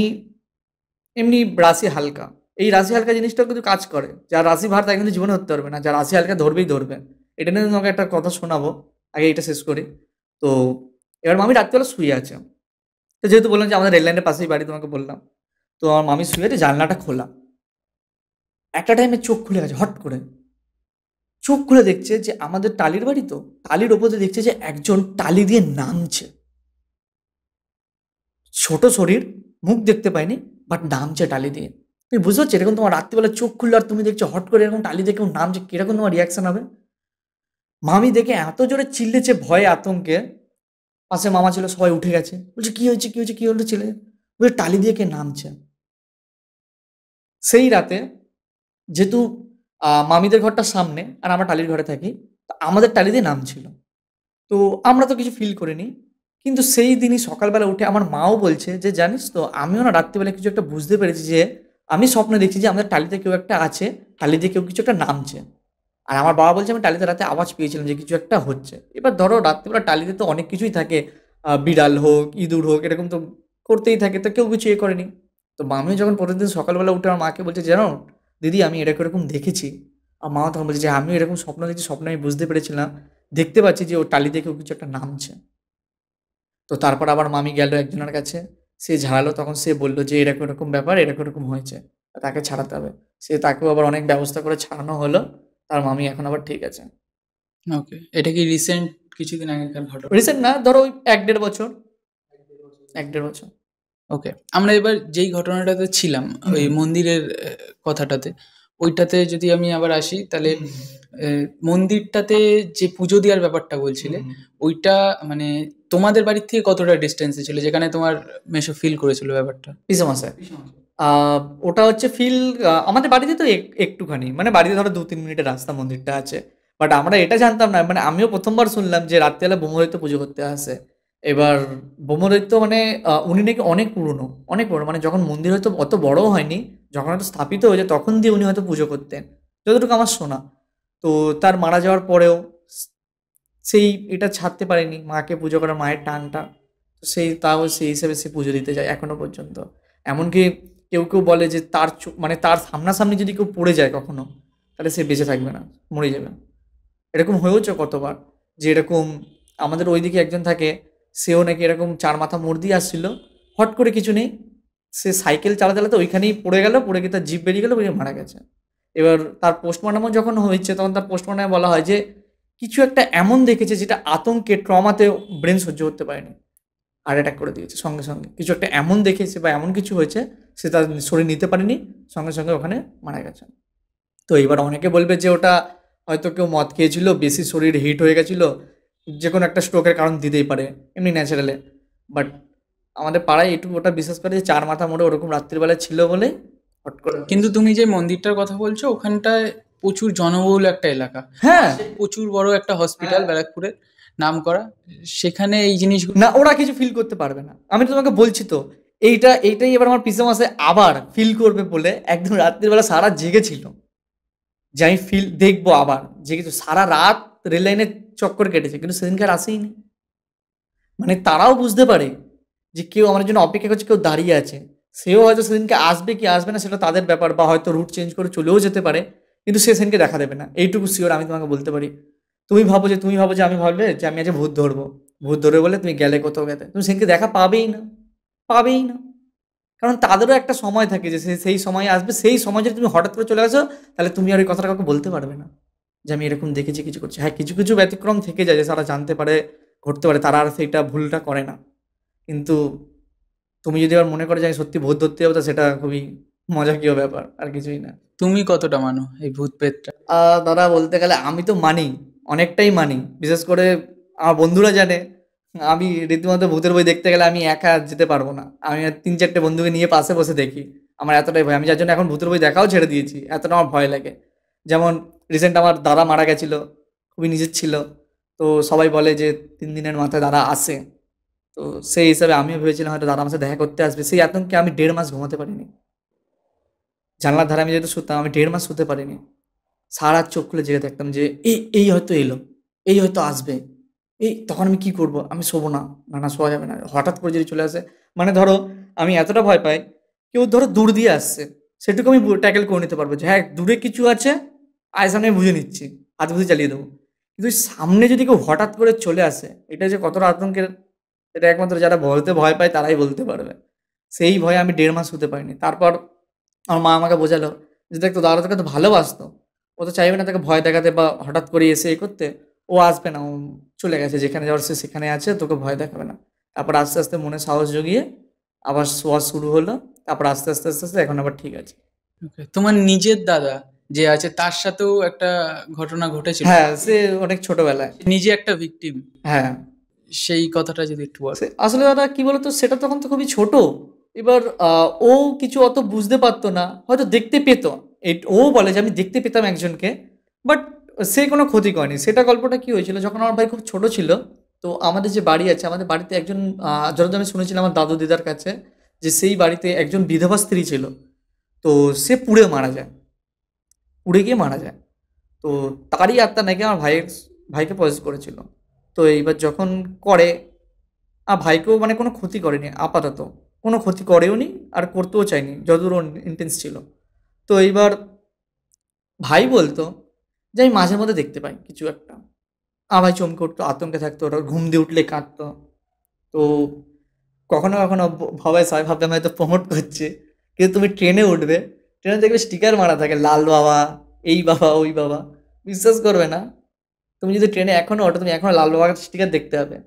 এমনি রাশি হালকা, এই রাশি হালকা জিনিসটাও কিন্তু কাজ করে। যার রাশি ভার তাকে কিন্তু জীবনে ধরতে পারবে না, যার রাশি হালকা ধরবেই ধরবে। এটা নিয়ে তোমাকে একটা কথা শোনাবো, আগে এটা শেষ করি। তো এবার মামি রাত্রিবেলা শুয়ে আছে। তো যেহেতু বললাম যে আমাদের রেল লাইনের পাশেই বাড়ি, তোমাকে বললাম। তো আমার মামি শুয়ে আছে, জানলাটা খোলা। একটা টাইমে চোখ খুলে গেছে হট করে। চোখ খুলে দেখছে যে আমাদের টালির বাড়ি, তো টালির ওপরে দেখছে যে একজন টালি দিয়ে নামছে। ছোট শরীর, মুখ দেখতে পাইনি, বাট নামছে টালি দিয়ে। তুমি বুঝতে পারছো, এরকম তোমার রাত্রিবেলা চোখ খুললো আর তুমি দেখছো হট করে এরকম টালি দিয়ে কেউ নামছে, কিরকম তোমার রিয়াকশন হবে? মামি দেখে এত জোরে চিল্লেছে ভয়ে আতঙ্কে, পাশে মামা ছিল, সবাই উঠে গেছে, বলছে কি হয়েছে কি হয়েছে কি হলো ছেলে, বলছে টালি দিয়ে কে নামছে। সেই রাতে যেহেতু মামিদের ঘরটার সামনে আর আমরা টালির ঘরে থাকি, তো আমাদের টালি দিয়ে নামছিল। তো আমরা তো কিছু ফিল করিনি, কিন্তু সেই দিনই সকালবেলা উঠে আমার মাও বলছে যে জানিস তো, আমিও না রাত্রিবেলা কিছু একটা বুঝতে পেরেছি, যে আমি স্বপ্নে দেখছি যে আমাদের টালিতে কেউ একটা আছে, টালি দিয়ে কেউ কিছু একটা নামছে। আর আমার বাবা বলছে আমি টালিতে রাতে আওয়াজ পেয়েছিলাম যে কিছু একটা হচ্ছে। এবার ধরো রাত্রিবেলা টালিতে তো অনেক কিছুই থাকে, বিড়াল হোক, ইঁদুর হোক, এরকম তো করতেই থাকে, তো কেউ কিছু করেনি। তো মামিও যখন প্রতিদিন সকালবেলা উঠে আমার মাকে বলছে জানো দিদি আমি এরকম এরকম দেখেছি, আর মা তখন বলছে যে আমিও এরকম স্বপ্ন দেখছি, স্বপ্নে আমি বুঝতে পেরেছিলাম, দেখতে পাচ্ছি যে ও টালি দিয়ে কেউ কিছু একটা নামছে। তো তারপর আবার মামি গেল একজনের কাছে, সে ঝাড়ালো, তখন সে বললো যে এরকম এরকম ব্যাপার, এরকম এরকম হয়েছে, তাকে ছাড়াতে হবে। সে তাকেও আবার অনেক ব্যবস্থা করে ছাড়ানো হলো, তার মামি এখন আবার ঠিক আছে। ওকে, এটা কি রিসেন্ট কিছুদিন আগেকার ঘটনা? রিসেন্ট না, ধরো ওই 1-1.5 বছর, 1-1.5 বছর। ওকে, আমরা এবার যেই ঘটনাটাতে ছিলাম, ওই মন্দিরের কথাটাতে, ওইটাতে যদি আমি আবার আসি, তাহলে মন্দিরটাতে যে পুজো দেওয়ার ব্যাপারটা বলছিলে, ওইটা মানে তোমাদের বাড়ির থেকে কতটা ডিস্টেন্সে ছিল, যেখানে তোমার মেসো ফিল করেছিল ব্যাপারটা? পিসেমশাই ওটা হচ্ছে ফিল, আমাদের বাড়িতে তো একটুখানি, মানে বাড়িতে ধরো 2-3 মিনিটের রাস্তা মন্দিরটা আছে। বাট আমরা এটা জানতাম না, মানে আমিও প্রথমবার শুনলাম যে রাত্রিবেলা ব্রহ্মদৈত্য পুজো করতে আসে। এবার ব্রহ্মদৈত্য মানে উনি নাকি অনেক পুরনো, অনেক পুরনো, মানে যখন মন্দির হয়তো অত বড়ও হয়নি, যখন হয়তো স্থাপিত হয়েছে তখন দিয়ে উনি হয়তো পুজো করতেন, যতটুকু আমার শোনা। তো তার মারা যাওয়ার পরেও সেই এটা ছাড়তে পারেনি, মাকে পুজো করা, মায়ের টানটা, তো তাও সেই হিসেবে সে পুজো দিতে যায় এখনো পর্যন্ত। এমনকি কেউ কেউ বলে যে তার মানে তার সামনাসামনি যদি কেউ পড়ে যায় কখনো, তাহলে সে বেঁচে থাকবে না, মরে যাবে। এরকম হয়েওছে কতবার, যে এরকম আমাদের ওইদিকে একজন থাকে, সেও নাকি এরকম 4 মাথা মোড় দিয়ে আসছিল, হট করে কিছু নেই, সে সাইকেল চালাতে চালাতে ওইখানেই পড়ে গেল, পড়ে গিয়ে তার জিভ বেরিয়ে গেল, বেরিয়ে মারা গেছে। এবার তার পোস্টমর্টমও যখন হয়েছে, তখন তার পোস্টমর্টমে বলা হয় যে কিছু একটা এমন দেখেছে যেটা আতঙ্কে, ট্রমাতে ব্রেন সহ্য করতে পারেনি, হার্ট অ্যাটাক করে দিয়েছে সঙ্গে সঙ্গে। কিছু একটা এমন দেখেছে বা এমন কিছু হয়েছে, সে তার শরীর নিতে পারেনি, সঙ্গে সঙ্গে ওখানে মারা গেছে। তো এবার অনেকে বলবে যে ওটা হয়তো কেউ মদ খেয়েছিল, বেশি শরীর হিট হয়ে গেছিলো, যে কোনো একটা স্ট্রোকের কারণ দিতেই পারে এমনি ন্যাচারালে। বাট আমাদের পাড়ায় এটুকু ওটা বিশ্বাস করে যে 4 মাথা মোড়ে ওরকম রাত্রিবেলায় ছিল বলে হট করে। কিন্তু তুমি যে মন্দিরটার কথা বলছো, ওখানটায় প্রচুর জনবহুল একটা এলাকা, হ্যাঁ, প্রচুর বড় একটা হসপিটাল, ব্যারাকপুরের নাম করা, সেখানে এই জিনিসগুলো না ওরা কিছু ফিল করতে পারবে না, আমি তো তোমাকে বলছি তো। এইটাই এবার আমার পিসে মাসে আবার ফিল করবে বলে একদম রাত্রিবেলা সারা জেগেছিল, যে আমি ফিল দেখবো আবার, জেগেছে সারা রাত, রেল লাইনের চক্কর কেটেছে, কিন্তু সেদিনকে আর আসেইনি। মানে তারাও বুঝতে পারে যে কেউ আমার জন্য অপেক্ষা করছে, কেউ দাঁড়িয়ে আছে। সেও হয়তো সেদিনকে আসবে কি আসবে না সেটা তাদের ব্যাপার, বা হয়তো রুট চেঞ্জ করে চলেও যেতে পারে, কিন্তু সে সেদিনকে দেখা দেবে না, এইটুকু শিওর আমি তোমাকে বলতে পারি। তুমি ভাবো যে আমি ভাবলে যে আমি আজ ভূত ধরবো, ভূত ধরবে বলে তুমি গেলে কোথাও গেলে, তুমি সেদিনকে দেখা পাবেই না, পাবেই না। কারণ তাদেরও একটা সময় থাকে যে সেই সময় আসবে, সেই সময় যদি তুমি হঠাৎ করে চলে আসো, তাহলে তুমি আর ওই কথাটা কাউকে বলতে পারবে না যে আমি এরকম দেখেছি কিছু করছি। হ্যাঁ, কিছু কিছু ব্যতিক্রম থেকে যায় যে তারা জানতে পারে, ঘটতে পারে, তারা আর সেইটা ভুলটা করে না। কিন্তু তুমি যদি আবার মনে করো যে আমি সত্যি ভূত ধরতে যাবো, তা সেটা খুবই মজাকীয় ব্যাপার, আর কিছুই না। তুমি কতটা মানো এই ভূত প্রেতটা? দাদা বলতে গেলে আমি তো মানি, অনেকটাই মানি। বিশেষ করে আমার বন্ধুরা জানে, আমি রীতিমতো ভূতের বই দেখতে গেলে আমি একা যেতে পারবো না, আমি আর 3-4টে বন্ধুকে নিয়ে পাশে বসে দেখি। আমার এতটাই ভয়, আমি যার জন্য এখন ভূতের বই দেখাও ছেড়ে দিয়েছি, এতটা আমার ভয় লাগে। যেমন রিসেন্ট আমার দাদা মারা গেছিল, খুবই নিজের ছিল, তো সবাই বলে যে 3 দিনের মাথায় দাদা আসে। তো সেই হিসাবে আমিও ভেবেছিলাম হয়তো দাদা আমার সাথে দেখা করতে আসবে, সেই আতঙ্কে আমি 1.5 মাস ঘুমাতে পারিনি। জানলার ধারে আমি যেহেতু শুতাম, আমি 1.5 মাস শুতে পারিনি। সারা রাত চোখ খুলে জেগে থাকতাম যে এই হয়তো এলো, এই হয়তো আসবে, তখন আমি কি করব, আমি শোবো না, না না শোয়া যাবে না, হঠাৎ করে যদি চলে আসে। মানে ধরো আমি এতটা ভয় পাই, কেউ ধরো দূর দিয়ে আসছে, সেটুকু আমি ট্যাকেল করে নিতে পারবো যে হ্যাঁ দূরে কিছু আছে, আয় সামনে আমি বুঝে নিচ্ছি, হাত বুঝে চালিয়ে দেবো। কিন্তু সামনে যদি কেউ হঠাৎ করে চলে আসে, এটা যে কতটা আতঙ্কের, এটা একমাত্র যারা বলতে ভয় পায় তারাই বলতে পারবে। সেই ভয়ে আমি 1.5 মাস শুতে পারিনি। তারপর আমার মা আমাকে বোঝালো যে, "দেখ তোর দাদা তোকে তো ভালোবাসতো। ও তো চাইবে না তোকে ভয় দেখাতে বা হঠাৎ করে এসে করতে। ও আসবে না। ও চলে গেছে। যেখানে যাওয়ার সে সেখানে আছে। তোকে ভয় দেখাবে না।" তারপর আস্তে, আস্তে মনে সাহস জুগিয়ে আবার শোয়া শুরু হলো। তারপর আস্তে, আস্তে, আস্তে, আস্তে এখন আবার ঠিক আছে। ওকে, তোমার নিজের দাদা যে আছে তার সাথেও একটা ঘটনা ঘটেছিল, হ্যাঁ, সে অনেক ছোটবেলায়। নিজে একটা ভিকটিম, হ্যাঁ। সেই কথাটা যদি একটু বলো। আসলে দাদা কি বলতো, সেটা তখন তো খুবই ছোট। এবার ও কিছু অত বুঝতে পারতো না, হয়তো দেখতে পেত। ও বলে যে আমি দেখতে পেতাম একজনকে, বাট সে কোনো ক্ষতি করেনি। সেটা গল্পটা কি হয়েছিল, যখন আমার ভাই খুব ছোট ছিল, তো আমাদের যে বাড়ি আছে, আমাদের বাড়িতে একজন যতদূর আমি শুনেছিলাম আমার দাদু দিদার কাছে, যে সেই বাড়িতে একজন বিধবা স্ত্রী ছিল। তো সে পুড়ে মারা যায়, পুড়ে গিয়ে মারা যায়। তো তারই আত্মা নাকি আমার ভাইকে পজেস করেছিল। তো এইবার যখন করে, ভাইকেও মানে কোনো ক্ষতি করেনি আপাতত, কোনো ক্ষতি করেও নি, আর করতেও চায়নি যতদূর ওর ইন্টেন্স ছিল। তো এইবার ভাই বলতো যে আমি মাঝে মধ্যে দেখতে পাই কিছু একটা। ভাই চমকে উঠতো, আতঙ্কে থাকতো, ওরা ঘুম দিয়ে উঠলে কাঁদতো। তো কখনো কখনো ভবায় সবাই ভাবতাম হয়তো প্রমোট করছে, কিন্তু তুমি ট্রেনে উঠবে, ট্রেনে দেখবে স্টিকার মারা থাকে, লাল বাবা, এই বাবা, ওই বাবা। বিশ্বাস করবে না, তুমি যদি ট্রেনে এখনো ওঠো, তুমি এখনো লাল বাবার স্টিকার দেখতে পাবে।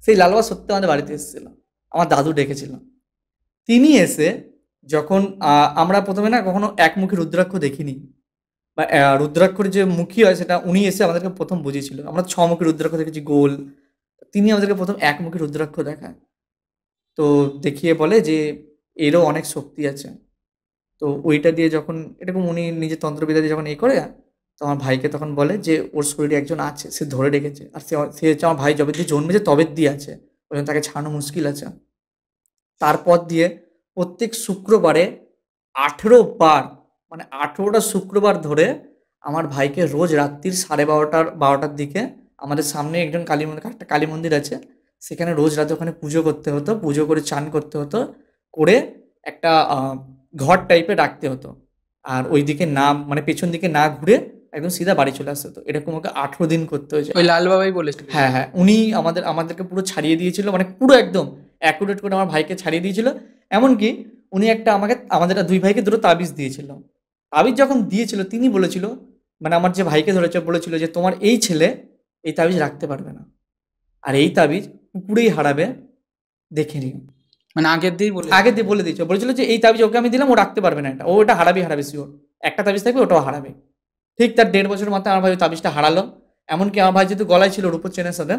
সেই লাল বাবা সত্যি আমাদের বাড়িতে এসেছিল, আমার দাদু ডেকেছিল। তিনি এসে যখন আমরা প্রথমে না কখনো একমুখী রুদ্রাক্ষ দেখিনি, বা রুদ্রাক্ষর যে মুখী হয় সেটা উনি এসে আমাদেরকে প্রথম বুঝিয়েছিল। আমরা 6 মুখী রুদ্রাক্ষ দেখেছি গোল, তিনি আমাদেরকে প্রথম একমুখী রুদ্রাক্ষ দেখায়। তো দেখিয়ে বলে যে এরও অনেক শক্তি আছে। তো ওইটা দিয়ে যখন এরকম উনি নিজের তন্ত্রবিদ্যা দিয়ে যখন করে, তো আমার ভাইকে তখন বলে যে ওর শরীরে একজন আছে, সে ধরে রেখেছে, আর সে হচ্ছে আমার ভাই যবে দিয়ে জন্মেছে তবে দিয়ে আছে, ওই জন্য তাকে ছাড়ানো মুশকিল আছে। তারপর দিয়ে প্রত্যেক শুক্রবারে 18 বার, মানে 18টা শুক্রবার ধরে আমার ভাইকে রোজ রাত্রির 12:30-12টার দিকে আমাদের সামনে একজন একটা কালী মন্দির আছে, সেখানে রোজ রাতে ওখানে পুজো করতে হতো, পুজো করে চান করতে হতো, করে একটা ঘর টাইপের রাখতে হতো। আর ওই দিকে না, মানে পেছন দিকে না ঘুরে একদম সিধা বাড়ি চলে আসতে হতো। এরকম ওকে 18 দিন করতে হয়েছে। ওই লাল বাবাই বলেছিল? হ্যাঁ, হ্যাঁ। উনি আমাদেরকে পুরো ছাড়িয়ে দিয়েছিল। মানে পুরো একদম অ্যাকুরেট করে আমার ভাইকে ছাড়িয়ে দিয়েছিল। এমনকি উনি একটা আমাদের 2 ভাইকে দুটো তাবিজ দিয়েছিল। তাবিজ যখন দিয়েছিল তিনি বলেছিল, মানে আমার যে ভাইকে ধরেছে বলেছিল যে, "তোমার এই ছেলে এই তাবিজ রাখতে পারবে না। আর এই তাবিজ পুকুরেই হারাবে, দেখে নিও।" মানে আগের দিনই বলে? আগে দিয়ে বলে দিয়েছিল। বলেছিল যে, "এই তাবিজ ওকে আমি দিলাম, ও রাখতে পারবে না এটা। ও এটা হারাবে সিওর। একটা তাবিজ থাকবে, ওটাও হারাবে।" ঠিক তার 1.5 বছরের মাথায় আমার ভাই ওই তাবিজটা হারালো। এমনকি আমার ভাই যেহেতু গলায় ছিল রূপোর চেনের সাথে,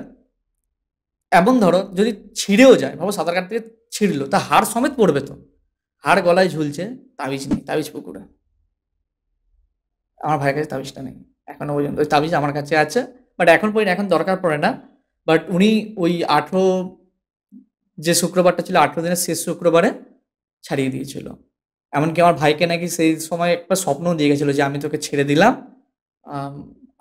এমন ধরো যদি ছিঁড়েও যায়, ভাবো সাঁতার কাটতে গিয়ে ছিঁড়লো, তা হাড় সমেত পড়বে তো। হাড় গলায় ঝুলছে, তাবিজ নেই, তাবিজ পুকুরে। আমার ভাইয়ের কাছে তাবিজটা নেই এখনো পর্যন্ত। ওই তাবিজ আমার কাছে আছে, বাট এখন দরকার পড়ে না। বাট উনি ওই 18 যে শুক্রবারটা ছিল, 18 দিনের শেষ শুক্রবারে ছাড়িয়ে দিয়েছিল। এমনকি আমার ভাইকে নাকি সেই সময় একটা স্বপ্ন দিয়ে গেছিল যে আমি তোকে ছেড়ে দিলাম, আম,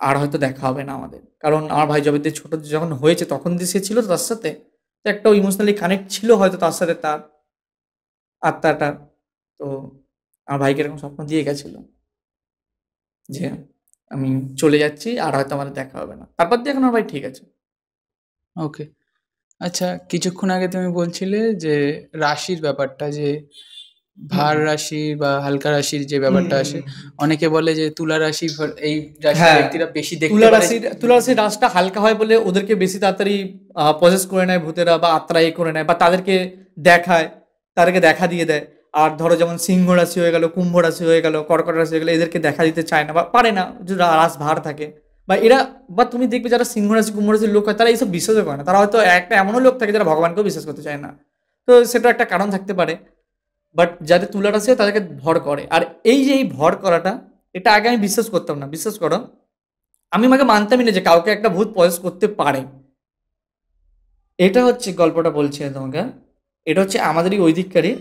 আর হয়তো দেখা হবে না আমাদের। কারণ আমার ভাই যবে দিয়ে ছোট যখন হয়েছে তখন দিয়ে সে ছিল তো তার সাথে, তো একটা ইমোশনালি কানেক্ট ছিল হয়তো তার সাথে, তার আত্মাটা। তো আমার ভাইকে এরকম স্বপ্ন দিয়ে গেছিল যে আমি চলে যাচ্ছি আর হয়তো আমাদের দেখা হবে না। তারপর দিয়ে এখন আমার ভাই ঠিক আছে। ওকে, আচ্ছা, কিছুক্ষণ আগে তুমি বলছিলে যে রাশির ব্যাপারটা, যে ভার রাশি বা হালকা রাশির যে ব্যাপারটা আসে, অনেকে বলে যে তুলা রাশি, এই রাশির হ্যাঁ, ব্যক্তিরা বেশি দেখতে পারে। তুলা রাশির রাশটা হালকা হয় বলে ওদেরকে বেশি তাড়াতাড়ি পজেস করে নেয় ভূতেরা, বা আত্মা করে নেয়, বা তাদেরকে দেখায়, তাদেরকে দেখা দিয়ে দেয়। আর ধরো যেমন সিংহ রাশি হয়ে গেল, কুম্ভ রাশি হয়ে গেল, কর্কট রাশি হয়ে গেল, এদেরকে দেখা দিতে চায় না বা পারে না, যদি রাশ ভার থাকে। বা এরা, বা তুমি দেখবে যারা সিংহ রাশি কুম্ভ রাশির লোক হয় তারা এইসব বিশ্বাসও করে না। তারা হয়তো একটা এমনও লোক থাকে যারা ভগবানকেও বিশ্বাস করতে চায় না। তো সেটা একটা কারণ থাকতে পারে। বাট যাদের তুলা রাশি হয় তাদেরকে ভর করে। আর এই যে এই ভর করাটা, এটা আগে আমি বিশ্বাস করতাম না। বিশ্বাস করো, আমি আমাকে মানতামই না যে কাউকে একটা ভূত পজেস করতে পারে। এটা হচ্ছে গল্পটা বলছি আমি তোমাকে। এটা হচ্ছে আমাদেরই ওই দিককারই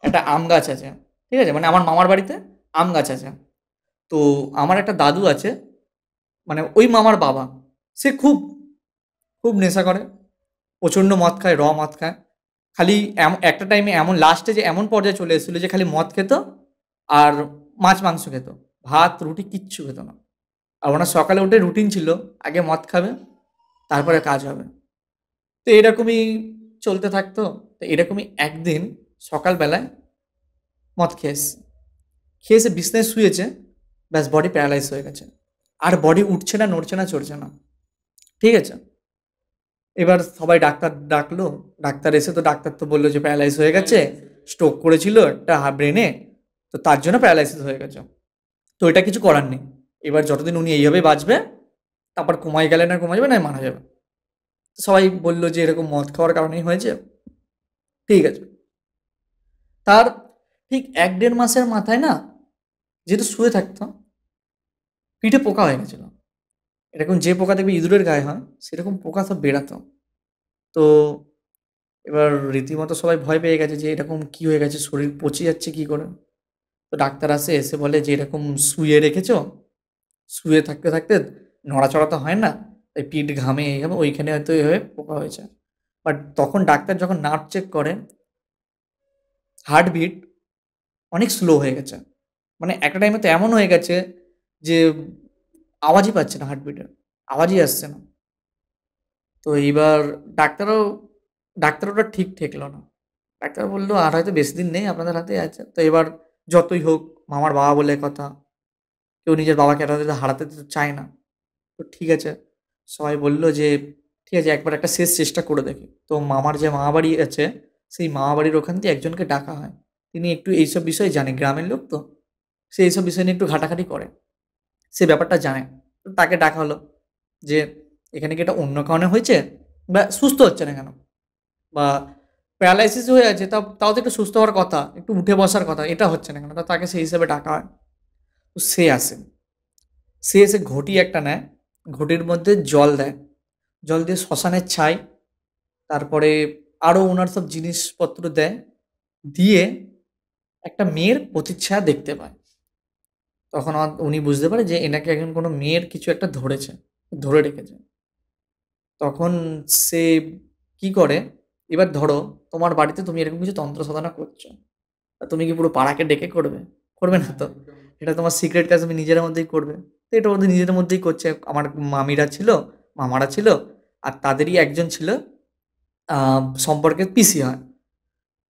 একটা আম গাছ আছে, ঠিক আছে? মানে আমার মামার বাড়িতে আম গাছ আছে। তো আমার একটা দাদু আছে, মানে ওই মামার বাবা, সে খুব খুব নেশা করে, প্রচণ্ড মদ খায়, মদ খায়। খালি একটা টাইমে এমন লাস্টে যে এমন পর্যায়ে চলে এসেছিলো যে খালি মদ খেত আর মাছ মাংস খেত, ভাত রুটি কিচ্ছু খেত না। আর ওনার সকালে উঠে রুটিন ছিল আগে মদ খাবে, তারপরে কাজ হবে। তো এরকমই চলতে থাকতো। তো এরকমই একদিন সকালবেলায় মদ খেয়ে এসে বিছনায় শুয়েছে, ব্যাস বডি প্যারালাইজ হয়ে গেছে, আর বডি উঠছে না, নড়ছে না, চড়ছে না। ঠিক আছে, এবার সবাই ডাক্তার ডাকলো, ডাক্তার এসে তো ডাক্তার তো বললো যে প্যারালাইজ হয়ে গেছে, স্ট্রোক করেছিল একটা ব্রেনে, তো তার জন্য প্যারালাইসিস হয়ে গেছে, তো এটা কিছু করার নেই। এবার যতদিন উনি এইভাবে বাঁচবে, তারপর কমাই গেলে না কমা যাবে না মারা যাবে। সবাই বললো যে এরকম মদ খাওয়ার কারণেই হয়েছে। ঠিক আছে, তার ঠিক 1-1.5 মাসের মাথায় না, যেহেতু শুয়ে থাকতো, পিঠে পোকা হয়ে গেছিল। এরকম যে পোকা দেখবে ইঁদুরের গায়ে হয়, সেরকম পোকা সব বেরাতো। তো এবার রীতিমতো সবাই ভয় পেয়ে গেছে যে এরকম কি হয়ে গেছে, শরীর পচে যাচ্ছে কি করে। তো ডাক্তার এসে বলে যে এরকম শুয়ে রেখেছো, শুয়ে থাকতে থাকতে নড়াচড়া তো হয় না, তাই পিঠ ঘামে এইভাবে ওইখানে হয়তো এইভাবে পোকা হয়েছে। বাট তখন ডাক্তার যখন নার্ভ চেক করে, হার্টবিট অনেক স্লো হয়ে গেছে, মানে একটা টাইমে তো এমন হয়ে গেছে যে আওয়াজই পাচ্ছে না, হার্টবিটের আওয়াজই আসছে না। তো এইবার ডাক্তারও ডাক্তার ওটা ঠিক ঠেকলো না। ডাক্তার বললো আর হয়তো বেশি দিন নেই, আপনাদের হাতে আছে। তো এবার যতই হোক, মামার বাবা বলে কথা, কেউ নিজের বাবাকে এত হারাতে তো চায় না। তো ঠিক আছে, সবাই বললো যে ঠিক আছে একবার একটা শেষ চেষ্টা করে দেখি। তো মামার যে মামা বাড়ি আছে, সেই মামা বাড়ির ওখান থেকে একজনকে ডাকা হয়। তিনি একটু এইসব বিষয়ে জানে, গ্রামের লোক তো, সে এইসব বিষয় নিয়ে একটু ঘাটাঘাটি করে, সে ব্যাপারটা জানে। তো তাকে ডাকা হলো যে এখানে কি এটা অন্য কারণে হয়েছে, বা সুস্থ হচ্ছে না কেন, বা প্যারালাইসিস হয়ে আছে, তাও তো একটু সুস্থ হওয়ার কথা, একটু উঠে বসার কথা, এটা হচ্ছে না কেন। তো তাকে সেই হিসাবে ডাকা হয়। তো সে এসে ঘটি একটা নেয়, ঘটির মধ্যে জল দেয়, জল দিয়ে শ্মশানের ছাই, তারপরে আরও ওনার সব জিনিসপত্র দেয়, দিয়ে একটা মেয়ের প্রতিচ্ছায়া দেখতে পায়। তখন উনি বুঝতে পারে যে এনাকে একজন কোনো মেয়ের কিছু একটা ধরে রেখেছে। তখন সে কি করে, এবার ধরো তোমার বাড়িতে তুমি এরকম কিছু তন্ত্র সাধনা করছো, তা তুমি কি পুরো পাড়াকে ডেকে করবে? করবে না তো। এটা তোমার সিক্রেট কাজ, তুমি নিজের মধ্যেই করবে। তো এটা ওদের নিজেদের মধ্যেই করছে। আমার মামিরা ছিল, মামারা ছিল, আর তাদেরই একজন ছিল সম্পর্কের পিসি হয়,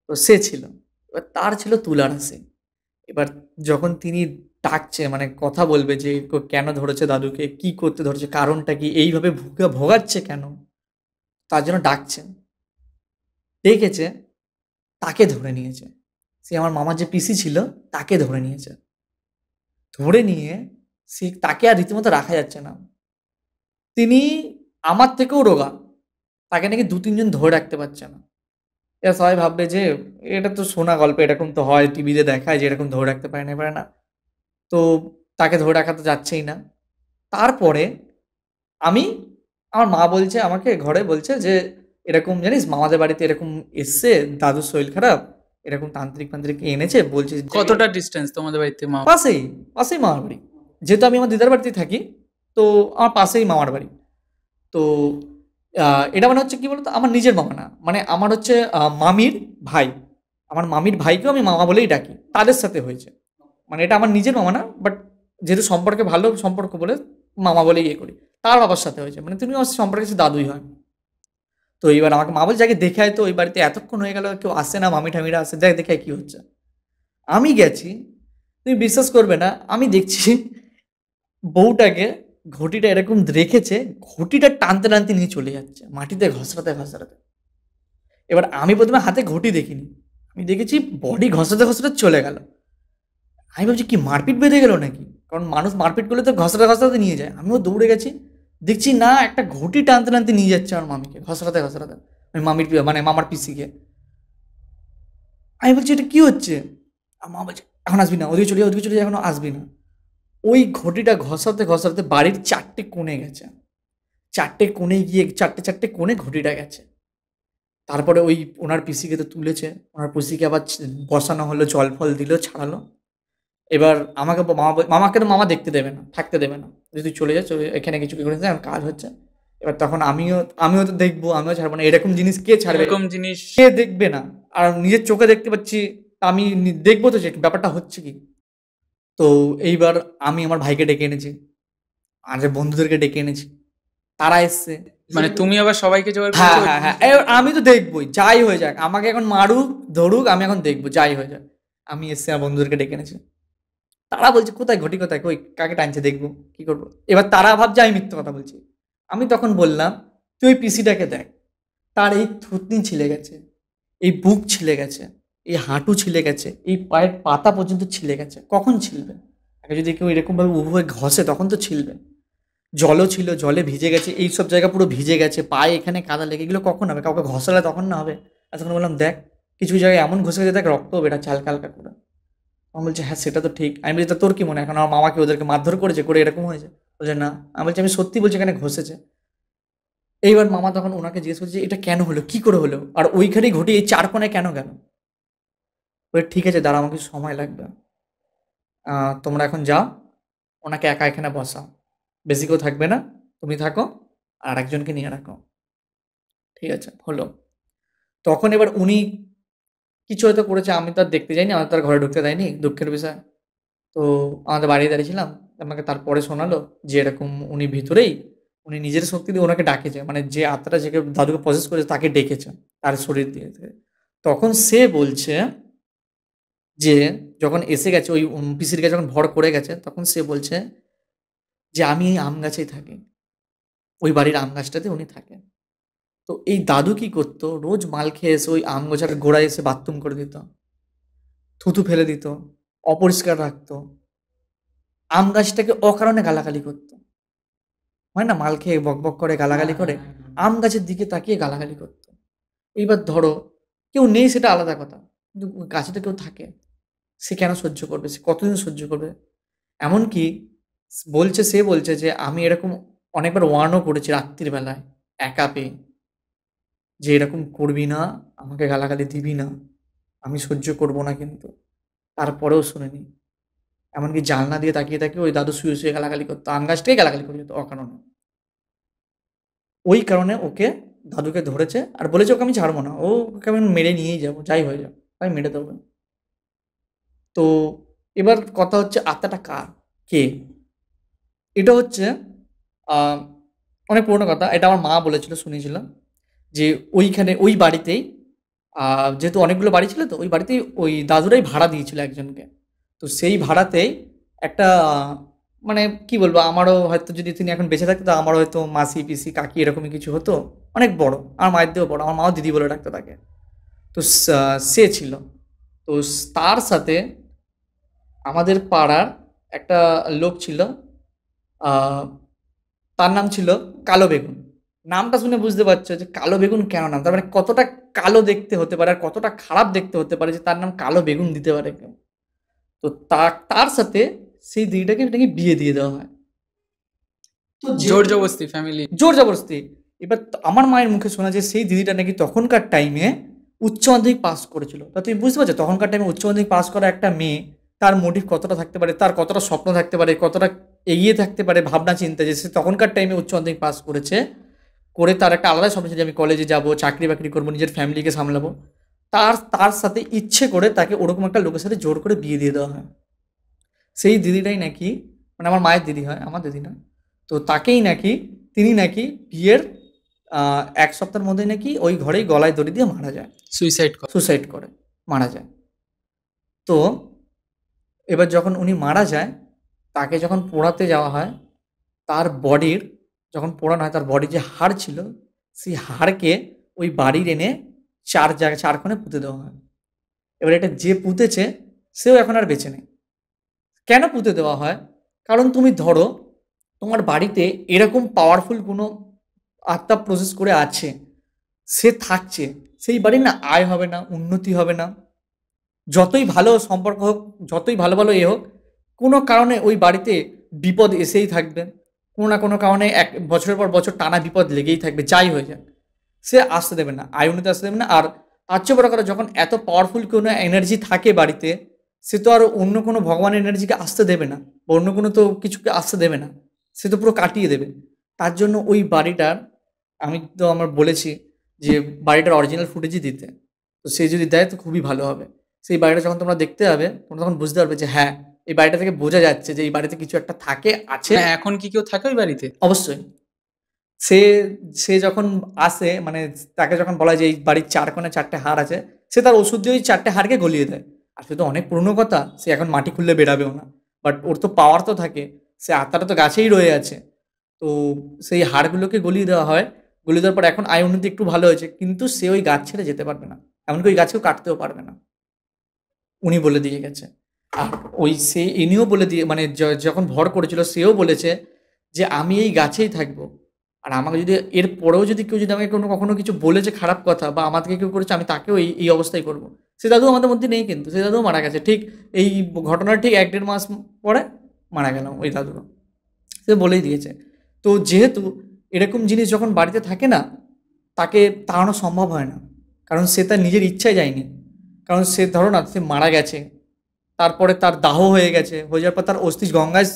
তো সে ছিল। এবার তার ছিল তুলা রাশি। এবার যখন তিনি ডাকছে, মানে কথা বলবে যে কেন ধরেছে দাদুকে, কি করতে ধরেছে, কারণটা কি, এইভাবে ভোগাচ্ছে কেন, তার জন্য ডাকছেন। ডেকেছে, তাকে ধরে নিয়েছে। সে আমার মামার যে পিসি ছিল, তাকে ধরে নিয়েছে। ধরে নিয়ে তাকে আর রীতিমতো রাখা যাচ্ছে না। তিনি আমার থেকেও রোগা, তাকে নাকি 2-3 জন ধরে রাখতে পারছে না। এরা সবাই ভাববে যে এটা তো শোনা গল্প, এরকম তো হয়, টিভিতে দেখায় যে এরকম ধরে রাখতে পারে না। তো তাকে ধরে রাখা তো যাচ্ছেই না। তারপরে আমি আমার মা বলছে আমাকে, ঘরে বলছে যে এরকম জানিস মামাদের বাড়িতে এরকম এসছে, দাদুর শরীর খারাপ, এরকম তান্ত্রিক এনেছে, বলছে কতটা ডিস্টেন্স তোমাদের বাড়িতে মা? পাশেই, পাশেই মামার বাড়ি। যেহেতু আমি আমার দিদার বাড়িতেই থাকি, তো আমার পাশেই মামার বাড়ি। তো এটা মানে হচ্ছে কি বলতো, আমার নিজের মামা না, মানে আমার হচ্ছে মামির ভাই। আমার মামির ভাইকেও আমি মামা বলেই ডাকি, তাদের সাথে হয়েছে। মানে এটা আমার নিজের মামা না, বাট যেহেতু সম্পর্কে ভালো সম্পর্ক বলে মামা বলে ইয়ে করি। তার বাবার সাথে হয়েছে, মানে তুমি আমার সম্পর্কে দাদুই হয়। তো এবার আমাকে মা বলছে যাকে দেখে আয়, তো ওই বাড়িতে এতক্ষণ হয়ে গেল কেউ আসে না, মামি ঠামিরা আসে, যাকে দেখে কি হচ্ছে। আমি গেছি, তুমি বিশ্বাস করবে না, আমি দেখছি বউটাকে ঘটিটা এরকম রেখেছে, ঘটিটা টানতে টানতে নিয়ে চলে যাচ্ছে, মাটিতে ঘসরাতে। এবার আমি প্রথমে হাতে ঘটি দেখিনি, আমি দেখেছি বডি ঘসরাতে চলে গেল। আমি ভাবছি কি মারপিট বেঁধে গেল নাকি, কারণ মানুষ মারপিট করলে তো ঘসরাতে নিয়ে যায়। আমিও দৌড়ে গেছি, দেখছি না, একটা ঘটি টানতে টানতে নিয়ে যাচ্ছে আমার মামিকে, ঘসরাতে। আমি মামির মানে মামার পিসিকে। আমি বলছি এটা কি হচ্ছে? আর মা বলছে এখন আসবি না, ওদিকে চলে যা, এখনো আসবি না। ওই ঘটিটা ঘষাতে বাড়ির 4টে কোণে গেছে, 4টে কোণে গিয়ে 4টে কোণে ঘটিটা গেছে। তারপরে ওই ওনার পিসিকে তো তুলেছে, ওনার পিসিকে আবার বসানো হলো, জল ফল দিল, ছাড়ালো। এবার আমাকে মামাকে তো মামা দেখতে দেবে না, থাকতে দেবে না, যদি তুই চলে যাস, এখানে কিছু কি করে কাজ হচ্ছে। এবার তখন আমিও তো দেখবো, আমিও ছাড়বো না, এরকম জিনিস কে ছাড়বে, এরকম জিনিস কে দেখবে না। আর নিজের চোখে দেখতে পাচ্ছি, আমি দেখবো তো যে ব্যাপারটা হচ্ছে কি। তো এইবার আমি আমার ভাইকে ডেকে এনেছি, আর বন্ধুদেরকে ডেকে এনেছি, তারা এসছে। মানে তুমি আবার সবাইকে জোগাড় হ্যাঁ করছো? হ্যাঁ হ্যাঁ, এবার আমি তো দেখবোই, যাই হয়ে যাক, আমাকে এখন মারুক ধরুক, আমি এখন দেখবো যাই হয়ে যাক। আমি এসে আমার বন্ধুদেরকে ডেকে এনেছি। তারা বলছে কোথায় ঘটি, কোথায়, কই কাকে টানছে দেখবো, কি করবো। এবার তারা ভাবছে আমি মিথ্যে কথা বলছি। আমি তখন বললাম তুই ওই পিসিটাকে দেখ, তার এই থুতনি ছিলে গেছে, এই বুক ছিলে গেছে, এই হাঁটু ছিলে গেছে, এই পায়ের পাতা পর্যন্ত ছিলে গেছে। কখন ছিলবে? আগে যদি কেউ এরকম ভাবে উভয় ঘষে তখন তো ছিলবে। জলও ছিল, জলে ভিজে গেছে, এই সব জায়গা পুরো ভিজে গেছে, পায়ে এখানে কাদা লেগে, এগুলো কখন হবে? কাউকে ঘষালে তখন না হবে? আর তখন বললাম দেখ কিছু কিছু জায়গায় এমন ঘষে গেছে, দেখ রক্তও বেরাচ্ছে হালকা হালকা করে। আমার বলছে হ্যাঁ সেটা তো ঠিক। আমি বলছি তা তোর কি মনে হয় এখন আমার মামাকে ওদেরকে মারধর করেছে, করে এরকম হয়েছে? বলছে না। আমি বলছি আমি সত্যি বলছি এখানে ঘষেছে। এইবার মামা তখন ওনাকে জিজ্ঞেস করছে এটা কেন হলো, কি করে হলো, আর ওইখানেই ঘটি এই চার কোণায় কেন গেল? বলে ঠিক আছে দাঁড়া, আমাকে সময় লাগবে। তোমরা এখন যাও, ওনাকে একা এখানে বসাও, বেশি কেউ থাকবে না, তুমি থাকো আর একজনকে নিয়ে রাখো। ঠিক আছে, হলো। তখন এবার উনি কিছু হয়তো করেছে, আমি তো আর দেখতে যাইনি, আমার তার ঘরে ঢুকতে দেয়নি, দুঃখের বিষয়। তো আমাদের বাড়ি দাঁড়িয়েছিলাম, আমাকে তারপরে শোনালো যে এরকম উনি ভিতরেই, উনি নিজের শক্তি দিয়ে ওনাকে ডাকেছে, মানে যে আত্মাটা যে দাদুকে প্রসেস করেছে তাকে ডেকেছে তার শরীর দিয়ে। তখন সে বলছে যে যখন এসে গেছে ওই পিসির কাছে, যখন ভর করে গেছে, তখন সে বলছে যে আমি এই আম গাছেই থাকি, ওই বাড়ির আম গাছটাতে উনি থাকেন। তো এই দাদু কি করতো, রোজ মাল খেয়ে এসে ওই আম গাছের গোড়ায় এসে বাথরুম করে দিত, থুতু ফেলে দিত, অপরিষ্কার রাখতো, আম গাছটাকে অকারণে গালাগালি করতো। হয় না মাল খেয়ে বক বক করে গালাগালি করে, আম গাছের দিকে তাকিয়ে গালাগালি করতো। এইবার ধরো কেউ নেই সেটা আলাদা কথা, কিন্তু ওই গাছে তো কেউ থাকে, সে কেন সহ্য করবে, সে কতদিন সহ্য করবে? এমনকি সে বলছে যে আমি এরকম অনেকবার ওয়ার্নও করেছি রাত্রির বেলায় একা পেয়ে, যে এরকম করবি না, আমাকে গালাগালি দিবি না, আমি সহ্য করব না, কিন্তু তারপরেও শুনিনি। এমনকি জানলা দিয়ে তাকিয়ে তাকিয়ে ওই দাদু শুয়ে শুয়ে গালাগালি করতো, আম গাছটাই গালাগালি করে যেত অকারণে। ওই কারণে ওকে দাদুকে ধরেছে আর বলেছে ওকে আমি ছাড়বো না, ওকে আমি মেরে নিয়েই যাবো, যাই হয়ে যাবে আমি মেরে দেবো। তো এবার কথা হচ্ছে আত্মাটা কার, কে? এটা হচ্ছে আহ, অনেক পুরোনো কথা, এটা আমার মা বলেছিল, শুনেছিলাম যে ওইখানে ওই বাড়িতেই যেহেতু অনেকগুলো বাড়ি ছিল, তো ওই বাড়িতেই ওই দাদুরাই ভাড়া দিয়েছিল একজনকে। তো সেই ভাড়াতেই একটা মানে কি বলবো, আমারও হয়তো যদি তিনি এখন বেঁচে থাকতো, আমারও হয়তো মাসি পিসি কাকি এরকমই কিছু হতো, অনেক বড়, আমার মায়ের দিয়েও বড়, আমার মাও দিদি বলে ডাকতো তাকে। তো সে ছিল। তো তার সাথে আমাদের পাড়ার একটা লোক ছিল, আহ, তার নাম ছিল কালো বেগুন। নামটা শুনে বুঝতে পারছো যে কালো বেগুন কেন নাম, তার মানে কতটা কালো দেখতে হতে পারে আর কতটা খারাপ দেখতে হতে পারে যে তার নাম কালো বেগুন দিতে পারে কেউ। তো তার সাথে সেই দিদিটাকে নাকি বিয়ে দিয়ে দেওয়া হয়। তো জোর জবরদস্তি ফ্যামিলি? জোর জবরদস্তি। এবার আমার মায়ের মুখে শোনা যে সেই দিদিটা নাকি তখনকার টাইমে উচ্চ মাধ্যমিক পাস করেছিল। তা তুমি বুঝতে পারছো তখনকার টাইমে উচ্চ মাধ্যমিক পাস করা একটা মেয়ে, তার মোটিভ কতটা থাকতে পারে, তার কতটা স্বপ্ন থাকতে পারে, কতটা এগিয়ে থাকতে পারে ভাবনা চিন্তা, যে সে তখনকার টাইমে উচ্চ মাধ্যমিক পাস করেছে, করে তার একটা আলাদা স্বপ্ন ছিল যে আমি কলেজে যাব, চাকরি বাকরি করবো, নিজের ফ্যামিলিকে সামলাবো। তার সাথে ইচ্ছে করে তাকে ওরকম একটা লোকের সাথে জোর করে বিয়ে দিয়ে দেওয়া হয়। সেই দিদিটাই নাকি, মানে আমার মায়ের দিদি হয়, আমার দিদি না। তো তাকেই নাকি, তিনি নাকি বিয়ের 1 সপ্তাহের মধ্যে নাকি ওই ঘরেই গলায় দড়ি দিয়ে মারা যায়, সুইসাইড কর? সুসাইড করে মারা যায়। তো এবার যখন উনি মারা যায়, তাকে যখন পোড়াতে যাওয়া হয়, তার বডির যখন পোড়ানো হয়, তার বডির যে হাড় ছিল, সেই হাড়কে ওই বাড়ির এনে 4 কোণে পুঁতে দেওয়া হয়। এবার এটা যে পুঁতেছে সেও এখন আর বেঁচে নেই। কেন পুঁতে দেওয়া হয়? কারণ তুমি ধরো তোমার বাড়িতে এরকম পাওয়ারফুল কোনো আত্মা প্রসেস করে আছে, সে থাকছে, সেই বাড়ির না আয় হবে না, উন্নতি হবে না, যতই ভালো সম্পর্ক হোক, যতই ভালো ভালো হোক, কোনো কারণে ওই বাড়িতে বিপদ এসেই থাকবে, কোনো না কোনো কারণে বছরের পর বছর টানা বিপদ লেগেই থাকবে, যাই হয়ে যাক সে আসতে দেবে না, আয় উন্নতি আসতে দেবে না। আর তার চেয়ে বড় কথা, যখন এত পাওয়ারফুল কোনো এনার্জি থাকে বাড়িতে, সে তো আর অন্য কোনো ভগবানের এনার্জিকে আসতে দেবে না, বা অন্য কোনো তো কিছুকে আসতে দেবে না, সে তো পুরো কাটিয়ে দেবে। তার জন্য ওই বাড়িটার, আমি তো আমার বলেছি যে বাড়িটার অরিজিনাল ফুটেজই দিতে, তো সে যদি দেয় তো খুবই ভালো হবে। সেই বাড়িটা যখন তোমরা দেখতে যাবে, তোমরা তখন বুঝতে পারবে যে হ্যাঁ, এই বাড়িটা থেকে বোঝা যাচ্ছে যে এই বাড়িতে কিছু একটা থাকে, আছে। মানে এখন কি কেউ থাকে ওই বাড়িতে? অবশ্যই। সে সে যখন আসে, মানে তাকে যখন বলা হয় যে এই বাড়ির 4 কোণে 4টে হাড় আছে, সে তার ওষুধ দিয়ে ওই 4টে হাড়কে গলিয়ে দেয়। আর সে তো অনেক পুরনো কথা, সে এখন মাটি খুললে বেরাবেও না। বাট ওর তো পাওয়ার তো থাকে, সে আত্মাটা তো গাছেই রয়ে আছে। তো সেই হাড়গুলোকে গলিয়ে দেওয়া হয়। গলিয়ে দেওয়ার পর এখন আয় উন্নতি একটু ভালো হয়েছে, কিন্তু সে ওই গাছ ছেড়ে যেতে পারবে না। এমনকি ওই গাছকেও কাটতেও পারবে না। উনি বলে দিয়ে গেছে। আর ওই সে ইনিও বলে দিয়ে, মানে যখন ভর করেছিল সেও বলেছে যে আমি এই গাছেই থাকবো। আর আমাকে যদি এর পরেও যদি কেউ যদি আমাকে কখনো কিছু বলেছে খারাপ কথা বা আমাদেরকে কেউ করেছে, আমি তাকেও এই অবস্থায় করবো। সে দাদু আমাদের মধ্যে নেই, কিন্তু সে দাদুও মারা গেছে ঠিক এই ঘটনার ঠিক 1-1.5 মাস পরে মারা গেল ওই দাদুরও। সে বলেই দিয়েছে। তো যেহেতু এরকম জিনিস যখন বাড়িতে থাকে না, তাকে তাড়ানো সম্ভব হয় না, কারণ সে তার নিজের ইচ্ছায় যায়নি। কারণ সে ধরো না, সে মারা গেছে, তারপরে তার দাহ হয়ে গেছে, হয়ে যাওয়ার পর তার অস্থি গঙ্গায়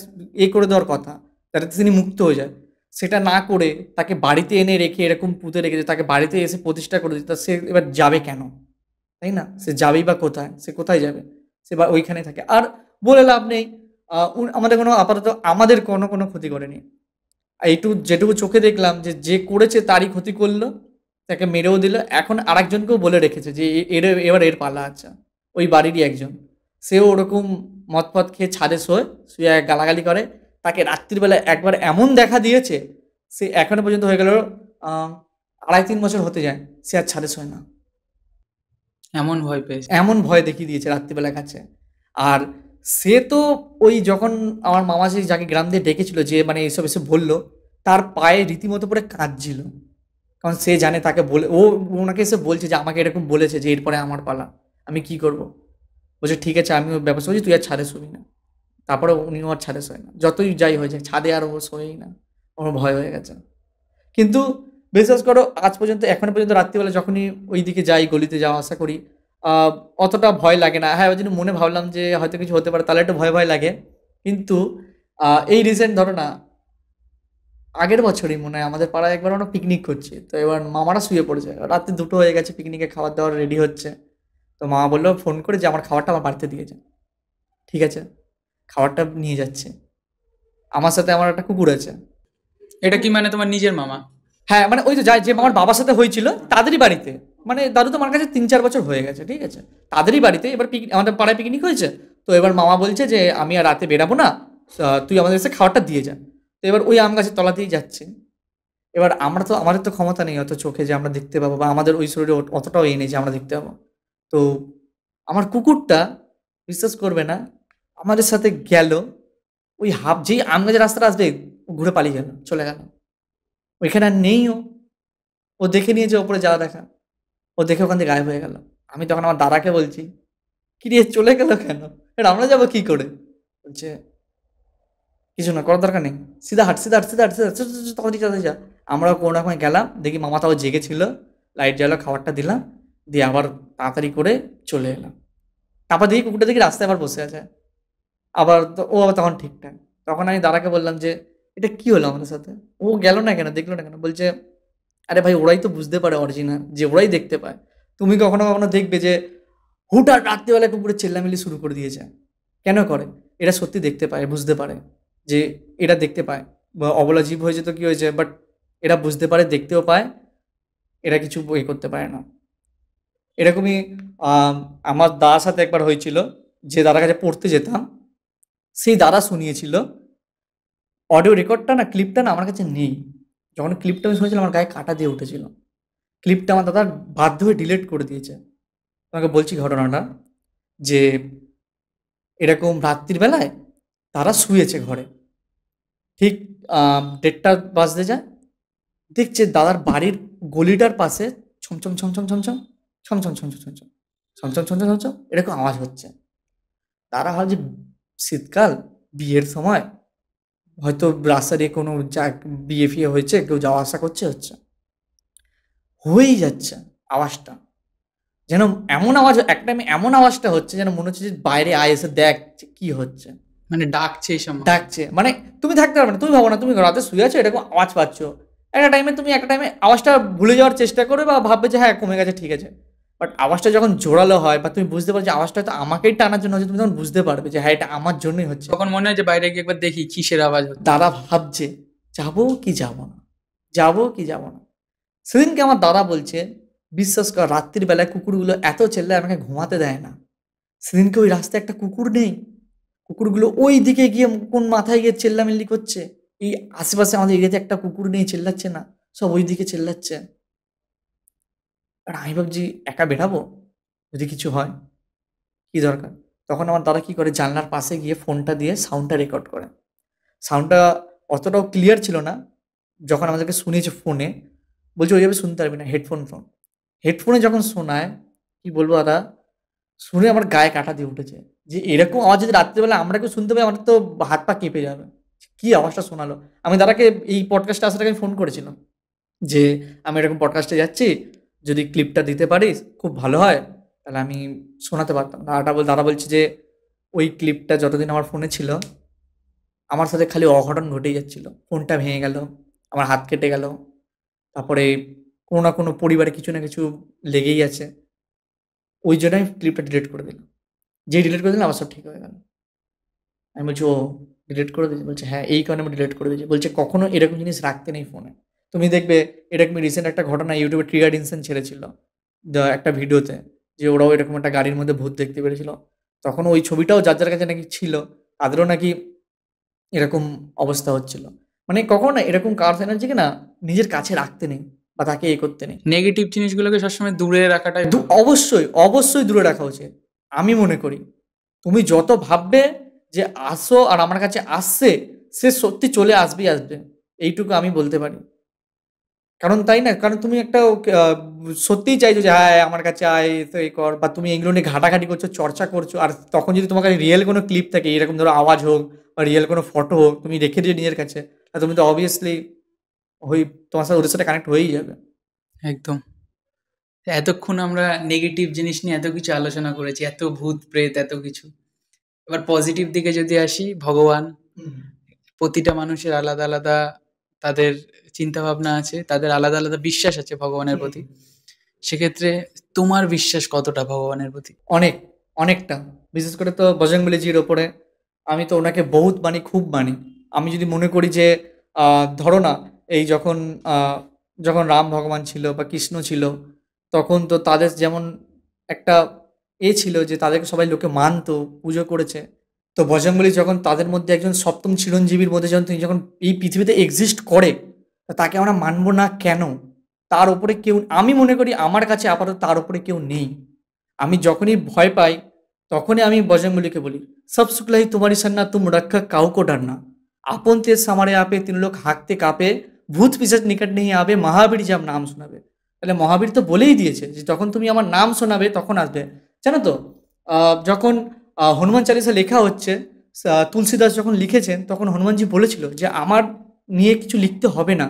করে দেওয়ার কথা, যাতে তিনি মুক্ত হয়ে যায়। সেটা না করে তাকে বাড়িতে এনে রেখে এরকম পুঁতে রেখেছে, তাকে বাড়িতে এসে প্রতিষ্ঠা করে দিতে, সে এবার যাবে কেন? তাই না? সে যাবেই বা কোথায়? সে কোথায় যাবে? সে বা ওইখানে থাকে। আর বলে লাভ নেই, আমাদের কোনো আপাতত আমাদের কোনো ক্ষতি করেনি। যেটুকু চোখে দেখলাম যে যে করেছে তারই ক্ষতি করলো, তাকে মেরেও দিল। এখন আরেকজনকেও বলে রেখেছে যে এবার এর পালা আছে। ওই বাড়িরই একজন, সেও ওরকম মদ ফদ খেয়ে ছাদে শুয়ে গালাগালি করে। তাকে রাত্রিবেলা একবার এমন দেখা দিয়েছে, সে এখনো পর্যন্ত হয়ে গেল 2.5-3 বছর হতে যায়, সে আর ছাদে শোয় না। এমন ভয় পেয়েছে? এমন ভয় দেখিয়ে দিয়েছে রাত্রিবেলা কাছে। আর সে তো ওই যখন আমার মামা যাকে গ্রাম দিয়ে ডেকেছিল, যে মানে এইসব এসে বললো, তার পায়ে রীতিমতো করে কাঁদছিল। কারণ সে জানে তাকে বলে ওনাকে এসে বলছে যে আমাকে এরকম বলেছে যে এরপরে আমার পালা, আমি কি করব? বলছে ঠিক আছে, আমি ওর ব্যবস্থা করছি, তুই আর ছাদে শুবি না। তারপরে উনিও আর ছাদে শোয় না, যতই যাই হয়ে যায় ছাদে আর ও শোয়ই না, ওর ভয় হয়ে গেছে। কিন্তু বিশ্বাস করো, আজ পর্যন্ত এখনো পর্যন্ত রাত্রিবেলা যখনই ওই দিকে যাই, গলিতে যাওয়া আসা করি, অতটা ভয় লাগে না। হ্যাঁ, ওই জন্য মনে ভাবলাম যে হয়তো কিছু হতে পারে, তাহলে একটু ভয় ভয় লাগে। কিন্তু এই রিসেন্ট ধরো না, আগের বছরই মনে হয় আমাদের পাড়ায় একবার আমরা পিকনিক করছি, তো এবার মামারা শুয়ে পড়েছে, রাত্রি 2টো হয়ে গেছে, পিকনিকে খাবার দাবার রেডি হচ্ছে। তো মামা বললো ফোন করে যে আমার খাবারটা আমার বাড়িতে দিয়ে যায়। ঠিক আছে, খাবারটা নিয়ে যাচ্ছে। আমার সাথে আমার একটা কুকুর আছে। এটা কি মানে তোমার নিজের মামা? হ্যাঁ, মানে ওই তো যে আমার বাবার সাথে হয়েছিল তাদেরই বাড়িতে, মানে দাদু তো আমার কাছে 3-4 বছর হয়ে গেছে, ঠিক আছে, তাদেরই বাড়িতে এবার আমাদের পাড়ায় পিকনিক হয়েছে। তো এবার মামা বলছে যে আমি আর রাতে বেরাবো না, তুই আমাদের এসে খাবারটা দিয়ে যা। তো এবার ওই আম গাছের তলাতেই যাচ্ছে। এবার আমাদের তো ক্ষমতা নেই অত চোখে যে আমরা দেখতে পাবো, বা আমাদের ওই শরীরে অতটাও এই নেই যে আমরা দেখতে পাবো। তো আমার কুকুরটা, বিশ্বাস করবে না, আমাদের সাথে গেল, ওই যেই আম গাছের রাস্তাটা আসবে, ও ঘুরে পালিয়ে গেল, চলে গেল। ওইখানে আর নেই ও। ও দেখে নিয়েছে ওপরে যাওয়া দেখা, ও দেখে ওখান থেকে গায়েব হয়ে গেল। আমি তখন আমার দাদাকে বলছি, কি রে চলে গেল কেন? এটা আমরা যাবো কি করে? বলছে কিছু না, করার দরকার নেই, সিধা হাট, সিধা হাট, সিধা হাট, সিধা হাট, তাড়াতাড়ি তাড়াতাড়ি যা। আমরাও কোনো রকমে গেলাম, দেখি মামা তাও জেগেছিল, লাইট জ্বালো, খাবারটা দিলাম, দিয়ে আবার তাড়াতাড়ি করে চলে এলাম। তারপর দেখি কুকুরটা দেখি রাস্তায় আবার বসে আছে। আবার তো ও আবার তখন ঠিকঠাক। তখন আমি দাদাকে বললাম যে এটা কি হলো আমাদের সাথে? ও গেল না কেন, দেখলো না কেন? বলছে আরে ভাই, ওরাই তো বুঝতে পারে অরিজিনাল, যে ওরাই দেখতে পায়। তুমি কখনো কখনো দেখবে যে হুটহাট রাত্রিবেলায় কুকুরের চেল্লামিল্লি শুরু করে দিয়েছে। কেন করে? এরা সত্যি দেখতে পায়, বুঝতে পারে যে এরা দেখতে পায়। বা অবলা জীব হয়েছে তো কি হয়েছে, বাট এরা বুঝতে পারে, দেখতেও পায়, এরা কিছু করতে পারে না। এরকমই আমার দাদার সাথে একবার হয়েছিল, যে দাদার কাছে পড়তে যেতাম, সেই দাদা শুনিয়েছিল। অডিও রেকর্ডটা না, ক্লিপটা না আমার কাছে নেই। যখন ক্লিপটা আমি শুনেছিলাম আমার গায়ে কাঁটা দিয়ে উঠেছিল। ক্লিপটা আমার দাদা বাধ্য হয়ে ডিলিট করে দিয়েছে। তোমাকে বলছি ঘটনাটা, যে এরকম রাত্রির বেলায় তারা শুয়েছে ঘরে, ঠিক 1:30 বাজতে যায়, দেখছে দাদার বাড়ির গলিটার পাশে ছমছম ছমছম ছমছম ছমছম ছমছম ছমছম ছমছম ছমছম ছমছম এরকম আওয়াজ হচ্ছে। তারা ভাবছে শীতকাল, বিয়ের সময়, হয়তো রাস্তা দিয়ে কোনো বিয়ে ফিয়ে হয়েছে, কেউ যাওয়া আসা করছে, হচ্ছে হয়েই যাচ্ছে আওয়াজটা। যেন এমন আওয়াজ, এক টাইমে এমন আওয়াজটা হচ্ছে যেন মনে হচ্ছে যে বাইরে আয়, এসে দেখ যে কি হচ্ছে। মানে ডাকছে এই সময়? ডাকছে, মানে তুমি থাকতে পারবে না, তুমি ভাবো না তুমি রাতে শুয়ে আছো, এরকম আওয়াজ পাচ্ছ। একটা টাইমে আওয়াজটা ভুলে যাওয়ার চেষ্টা করবে, বা ভাববে যে হ্যাঁ কমে গেছে, ঠিক আছে। বাট আওয়াজটা যখন জোরালো হয়, বা তুমি বুঝতে পারছো যে আওয়াজটা হয়তো আমাকেই টানার জন্য হচ্ছে, তুমি তখন বুঝতে পারবে যে হ্যাঁ এটা আমার জন্যই হচ্ছে। তখন মনে হয় যে বাইরে গিয়ে একবার দেখি কিসের আওয়াজ হচ্ছে। দাদা ভাবছে যাবো কি যাবো না, যাবো কি যাবো না। সেদিনকে আমার দাদা বলছে, বিশ্বাস কর রাত্রির বেলায় কুকুরগুলো এত চেল্লায় আমাকে ঘুমাতে দেয় না। সেদিনকে ওই রাস্তায় একটা কুকুর নেই, কুকুরগুলো ওই দিকে গিয়ে কোন মাথায় গিয়ে চেল্লামিল্লি করছে। এই আশেপাশে আমাদের এরিয়াতে একটা কুকুর নেই, চেল্লাচ্ছে না, সব ওই দিকে চেল্লাচ্ছে। আর আমি ভাবছি একা বেরাবো, যদি কিছু হয় কি দরকার। তখন আমার দাদা কি করে, জানলার পাশে গিয়ে ফোনটা দিয়ে সাউন্ডটা রেকর্ড করে। সাউন্ডটা অতটাও ক্লিয়ার ছিল না, যখন আমাদেরকে শুনিয়েছে ফোনে, বলছে ওইভাবে শুনতে পারবি না, হেডফোনে যখন শোনায়, কি বলবো দাদা, শুনে আমার গায়ে কাঁটা দিয়ে উঠেছে। যে এরকম আওয়াজ যদি রাত্রিবেলা আমরা কেউ শুনতে পাই, আমার তো হাত পা কেঁপে যাবে। কি আওয়াজটা শোনালো! আমি দাদাকে এই পডকাস্টে আসার আগে আমি ফোন করেছিলাম যে আমি এরকম পডকাস্টে যাচ্ছি, যদি ক্লিপটা দিতে পারিস খুব ভালো হয়, তাহলে আমি শোনাতে পারতাম। দাদা বলছে যে ওই ক্লিপটা যতদিন আমার ফোনে ছিল, আমার সাথে খালি অঘটন ঘটেই যাচ্ছিল। ফোনটা ভেঙে গেল, আমার হাত কেটে গেল, তারপরে কোনো না কোনো পরিবারে কিছু না কিছু লেগেই আছে। ওই জন্য আমি ক্লিপটা ডিলিট করে দিলাম। যেই ডিলিট করে দিলাম আবার সব ঠিক হয়ে গেল। আমি বলছি, ও ডিলিট করে দিয়েছি? বলছে হ্যাঁ, এই কারণে আমি ডিলিট করে দিয়েছি। বলছে কখনো এরকম জিনিস রাখতে নেই ফোনে। তুমি দেখবে এরকমই রিসেন্ট একটা ঘটনা ইউটিউবে ট্রিগার্ড ইনসেন্ট ছেড়েছিল একটা ভিডিওতে, যে ওরাও এরকম একটা গাড়ির মধ্যে ভূত দেখতে পেরেছিল। তখন ওই ছবিটাও যার যার কাছে নাকি ছিল, তাদেরও নাকি এরকম অবস্থা হচ্ছিল। মানে কখনো না এরকম কার্স এনার্জিকে না নিজের কাছে রাখতে নেই বা তাকে করতে নেই। নেগেটিভ জিনিসগুলোকে সবসময় দূরে রাখাটাই ভালো। অবশ্যই অবশ্যই দূরে রাখা উচিত। আমি মনে করি তুমি যত ভাববে যে আসো আর আমার কাছে আসছে, সে সত্যি চলে আসবে, এইটুকু আমি বলতে পারি। কারণ তাই না, কারণ তুমি একটা সত্যিই চাইছো যে হ্যাঁ আমার কাছে আয়, তো এই কর, বা তুমি এগুলো নিয়ে ঘাটাঘাটি করছো, চর্চা করছো, আর তখন যদি তোমার কাছে রিয়েল কোনো ক্লিপ থাকে, এরকম ধরো আওয়াজ হোক বা রিয়েল কোনো ফটো হোক, তুমি রেখে দিও নিজের কাছে, আর তুমি তো অবভিয়াসলি ওই তোমার সাথে ওদের সাথে কানেক্ট হয়েই যাবে। একদম। এতক্ষণ আমরা নেগেটিভ জিনিস নিয়ে এত কিছু আলোচনা করেছি, এত ভূত প্রেত এত কিছু। এবার পজিটিভ দিকে যদি আসি, ভগবান, প্রতিটা মানুষের আলাদা আলাদা তাদের চিন্তা ভাবনা আছে, তাদের আলাদা আলাদা বিশ্বাস আছে ভগবানের প্রতি। সেক্ষেত্রে তোমার বিশ্বাস কতটা ভগবানের প্রতি? অনেক, অনেকটা। বিশেষ করে তো বজরংবলীজির ওপরে আমি তো ওনাকে বহুত মানি, খুব মানি। আমি যদি মনে করি যে ধরো না, এই যখন রাম ভগবান ছিল বা কৃষ্ণ ছিল, তখন তো তাদের যেমন একটা ছিল যে তাদেরকে সবাই লোকে মানতো, পুজো করেছে। তো বজরংবলী যখন তাদের মধ্যে একজন সপ্তম চিরঞ্জীবীর মধ্যে যখন তিনি যখন এই পৃথিবীতে এক্সিস্ট করে, তা তাকে আমরা মানবো না কেন? তার ওপরে কেউ, আমি মনে করি আমার কাছে আপাতত তার ওপরে কেউ নেই। আমি যখনই ভয় পাই, তখনই আমি বজরংবলীকে বলি, সব শুক্লাই তোমারি সন্না তুম রক্ষা কাউকে ডরনা, আপন তেজ সামারে আপে তিন লোক হাঁকতে কাঁপে, ভূত পিশাচ নিকট নেই আবে, মহাবীর যে নাম শোনাবে। তাহলে মহাবীর তো বলেই দিয়েছে যে যখন তুমি আমার নাম শোনাবে তখন আসবে। জানো তো, যখন হনুমান চালিসা লেখা হচ্ছে, তুলসীদাস যখন লিখেছেন, তখন হনুমানজি বলেছিল যে আমার নিয়ে কিছু লিখতে হবে না,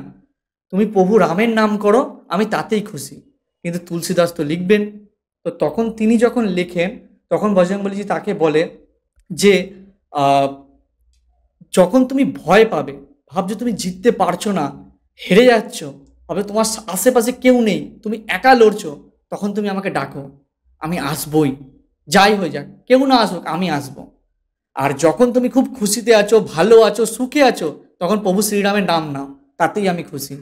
তুমি প্রভু রামের নাম করো, আমি তাতেই খুশি। কিন্তু তুলসীদাস তো লিখবেন। তো তখন তিনি যখন লেখেন, তখন বজরংবলীজি তাকে বলে যে আহ, যখন তুমি ভয় পাবে, ভাবছো তুমি জিততে পারছো না, হেরে যাচ্ছ, হবে তোমার আশেপাশে কেউ নেই, তুমি একা লড়ছো, তখন তুমি আমাকে ডাকো, আমি আসবই, যাই হয়ে যাক, কেউ না আসুক আমি আসবো। আর যখন তুমি খুব খুশিতে আছো, ভালো আছো, সুখে আছো, তখন প্রভু শ্রীরামের নাম নাও, তাতেই আমি খুশি।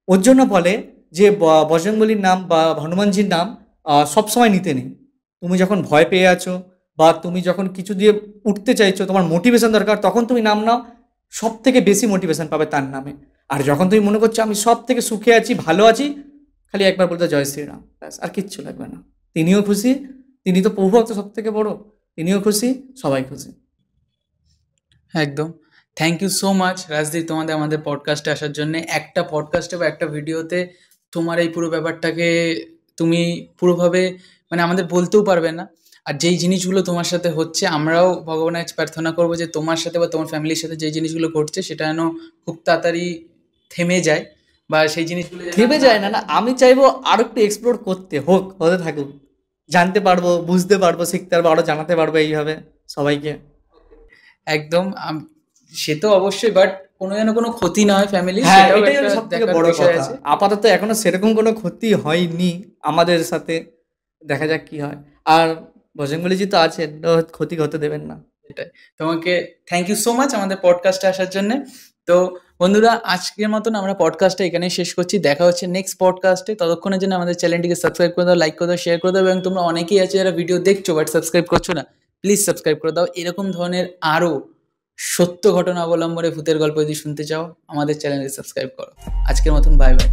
ওর জন্য বলে যে বজরংবলীর নাম বা হনুমানজির নাম সবসময় নিতে নেই। তুমি যখন ভয় পেয়ে আছো বা তুমি যখন কিছু দিয়ে উঠতে চাইছো, তোমার মোটিভেশন দরকার, তখন তুমি নাম নাও, সব থেকে বেশি মোটিভেশন পাবে তার নামে। আর যখন তুমি মনে করছো আমি সব থেকে সুখে আছি, ভালো আছি, খালি একবার বলতে জয় শ্রীরাম, ব্যাস, আর কিচ্ছু লাগবে না। তিনিও খুশি, তিনি তো প্রভু ভক্ত সব থেকে বড়, তিনিও খুশি, সবাই খুশি। একদম। Thank you so much Rajdeep, তোমাদের আমাদের পডকাস্টে আসার জন্য। একটা পডকাস্টে বা একটা ভিডিওতে তোমার এই পুরো ব্যাপারটাকে তুমি পুরোভাবে মানে আমাদের বলতেও পারবে না। আর যেই জিনিসগুলো তোমার সাথে হচ্ছে, আমরাও ভগবানের কাছে প্রার্থনা করবো যে তোমার সাথে বা তোমার ফ্যামিলির সাথে যেই জিনিসগুলো ঘটছে সেটা যেন খুব তাড়াতাড়ি থেমে যায়, বা সেই জিনিসগুলো যেন থেমে যায় না, না, আমি চাইবো আরো একটু এক্সপ্লোর করতে, হোক, হতে থাকুক, জানতে পারবো, বুঝতে পারবো, শিখতে পারবো, আরো জানাতে পারবো এইভাবে সবাইকে। একদম সে তো অবশ্যই, বাট কোনো যেন কোনো ক্ষতি না হয় ফ্যামিলি, হ্যাঁ, সেটাও এটাই একটা হলো সব থেকে দেখার বড় বিষয় কথা। আছে। আপাতত এখনো সেরকম কোনো ক্ষতি হয়নি আমাদের সাথে, দেখা যাক কি হয়। আর বজরংবলীজি তো আছেন, ক্ষতি হতে দেবেন না। সেটাই। তোমাকে থ্যাংক ইউ সো মাচ আমাদের পডকাস্টে আসার জন্য। তো বন্ধুরা, আজকের মতন আমরা পডকাস্টটা এখানেই শেষ করছি। দেখা হচ্ছে নেক্সট পডকাস্টে। ততক্ষণের জন্য আমাদের চ্যানেলটিকে সাবস্ক্রাইব করে দাও, লাইক করে দাও, শেয়ার করে দাও, এবং তোমরা অনেকেই আছে যারা ভিডিও দেখছো বাট সাবস্ক্রাইব করছো না, প্লিজ সাবস্ক্রাইব করে দাও। এরকম ধরনের আরো সত্য ঘটনা অবলম্বনে ভূতের গল্প যদি শুনতে চাও, আমাদের চ্যানেলকে সাবস্ক্রাইব করো। আজকের মতন বাই বাই।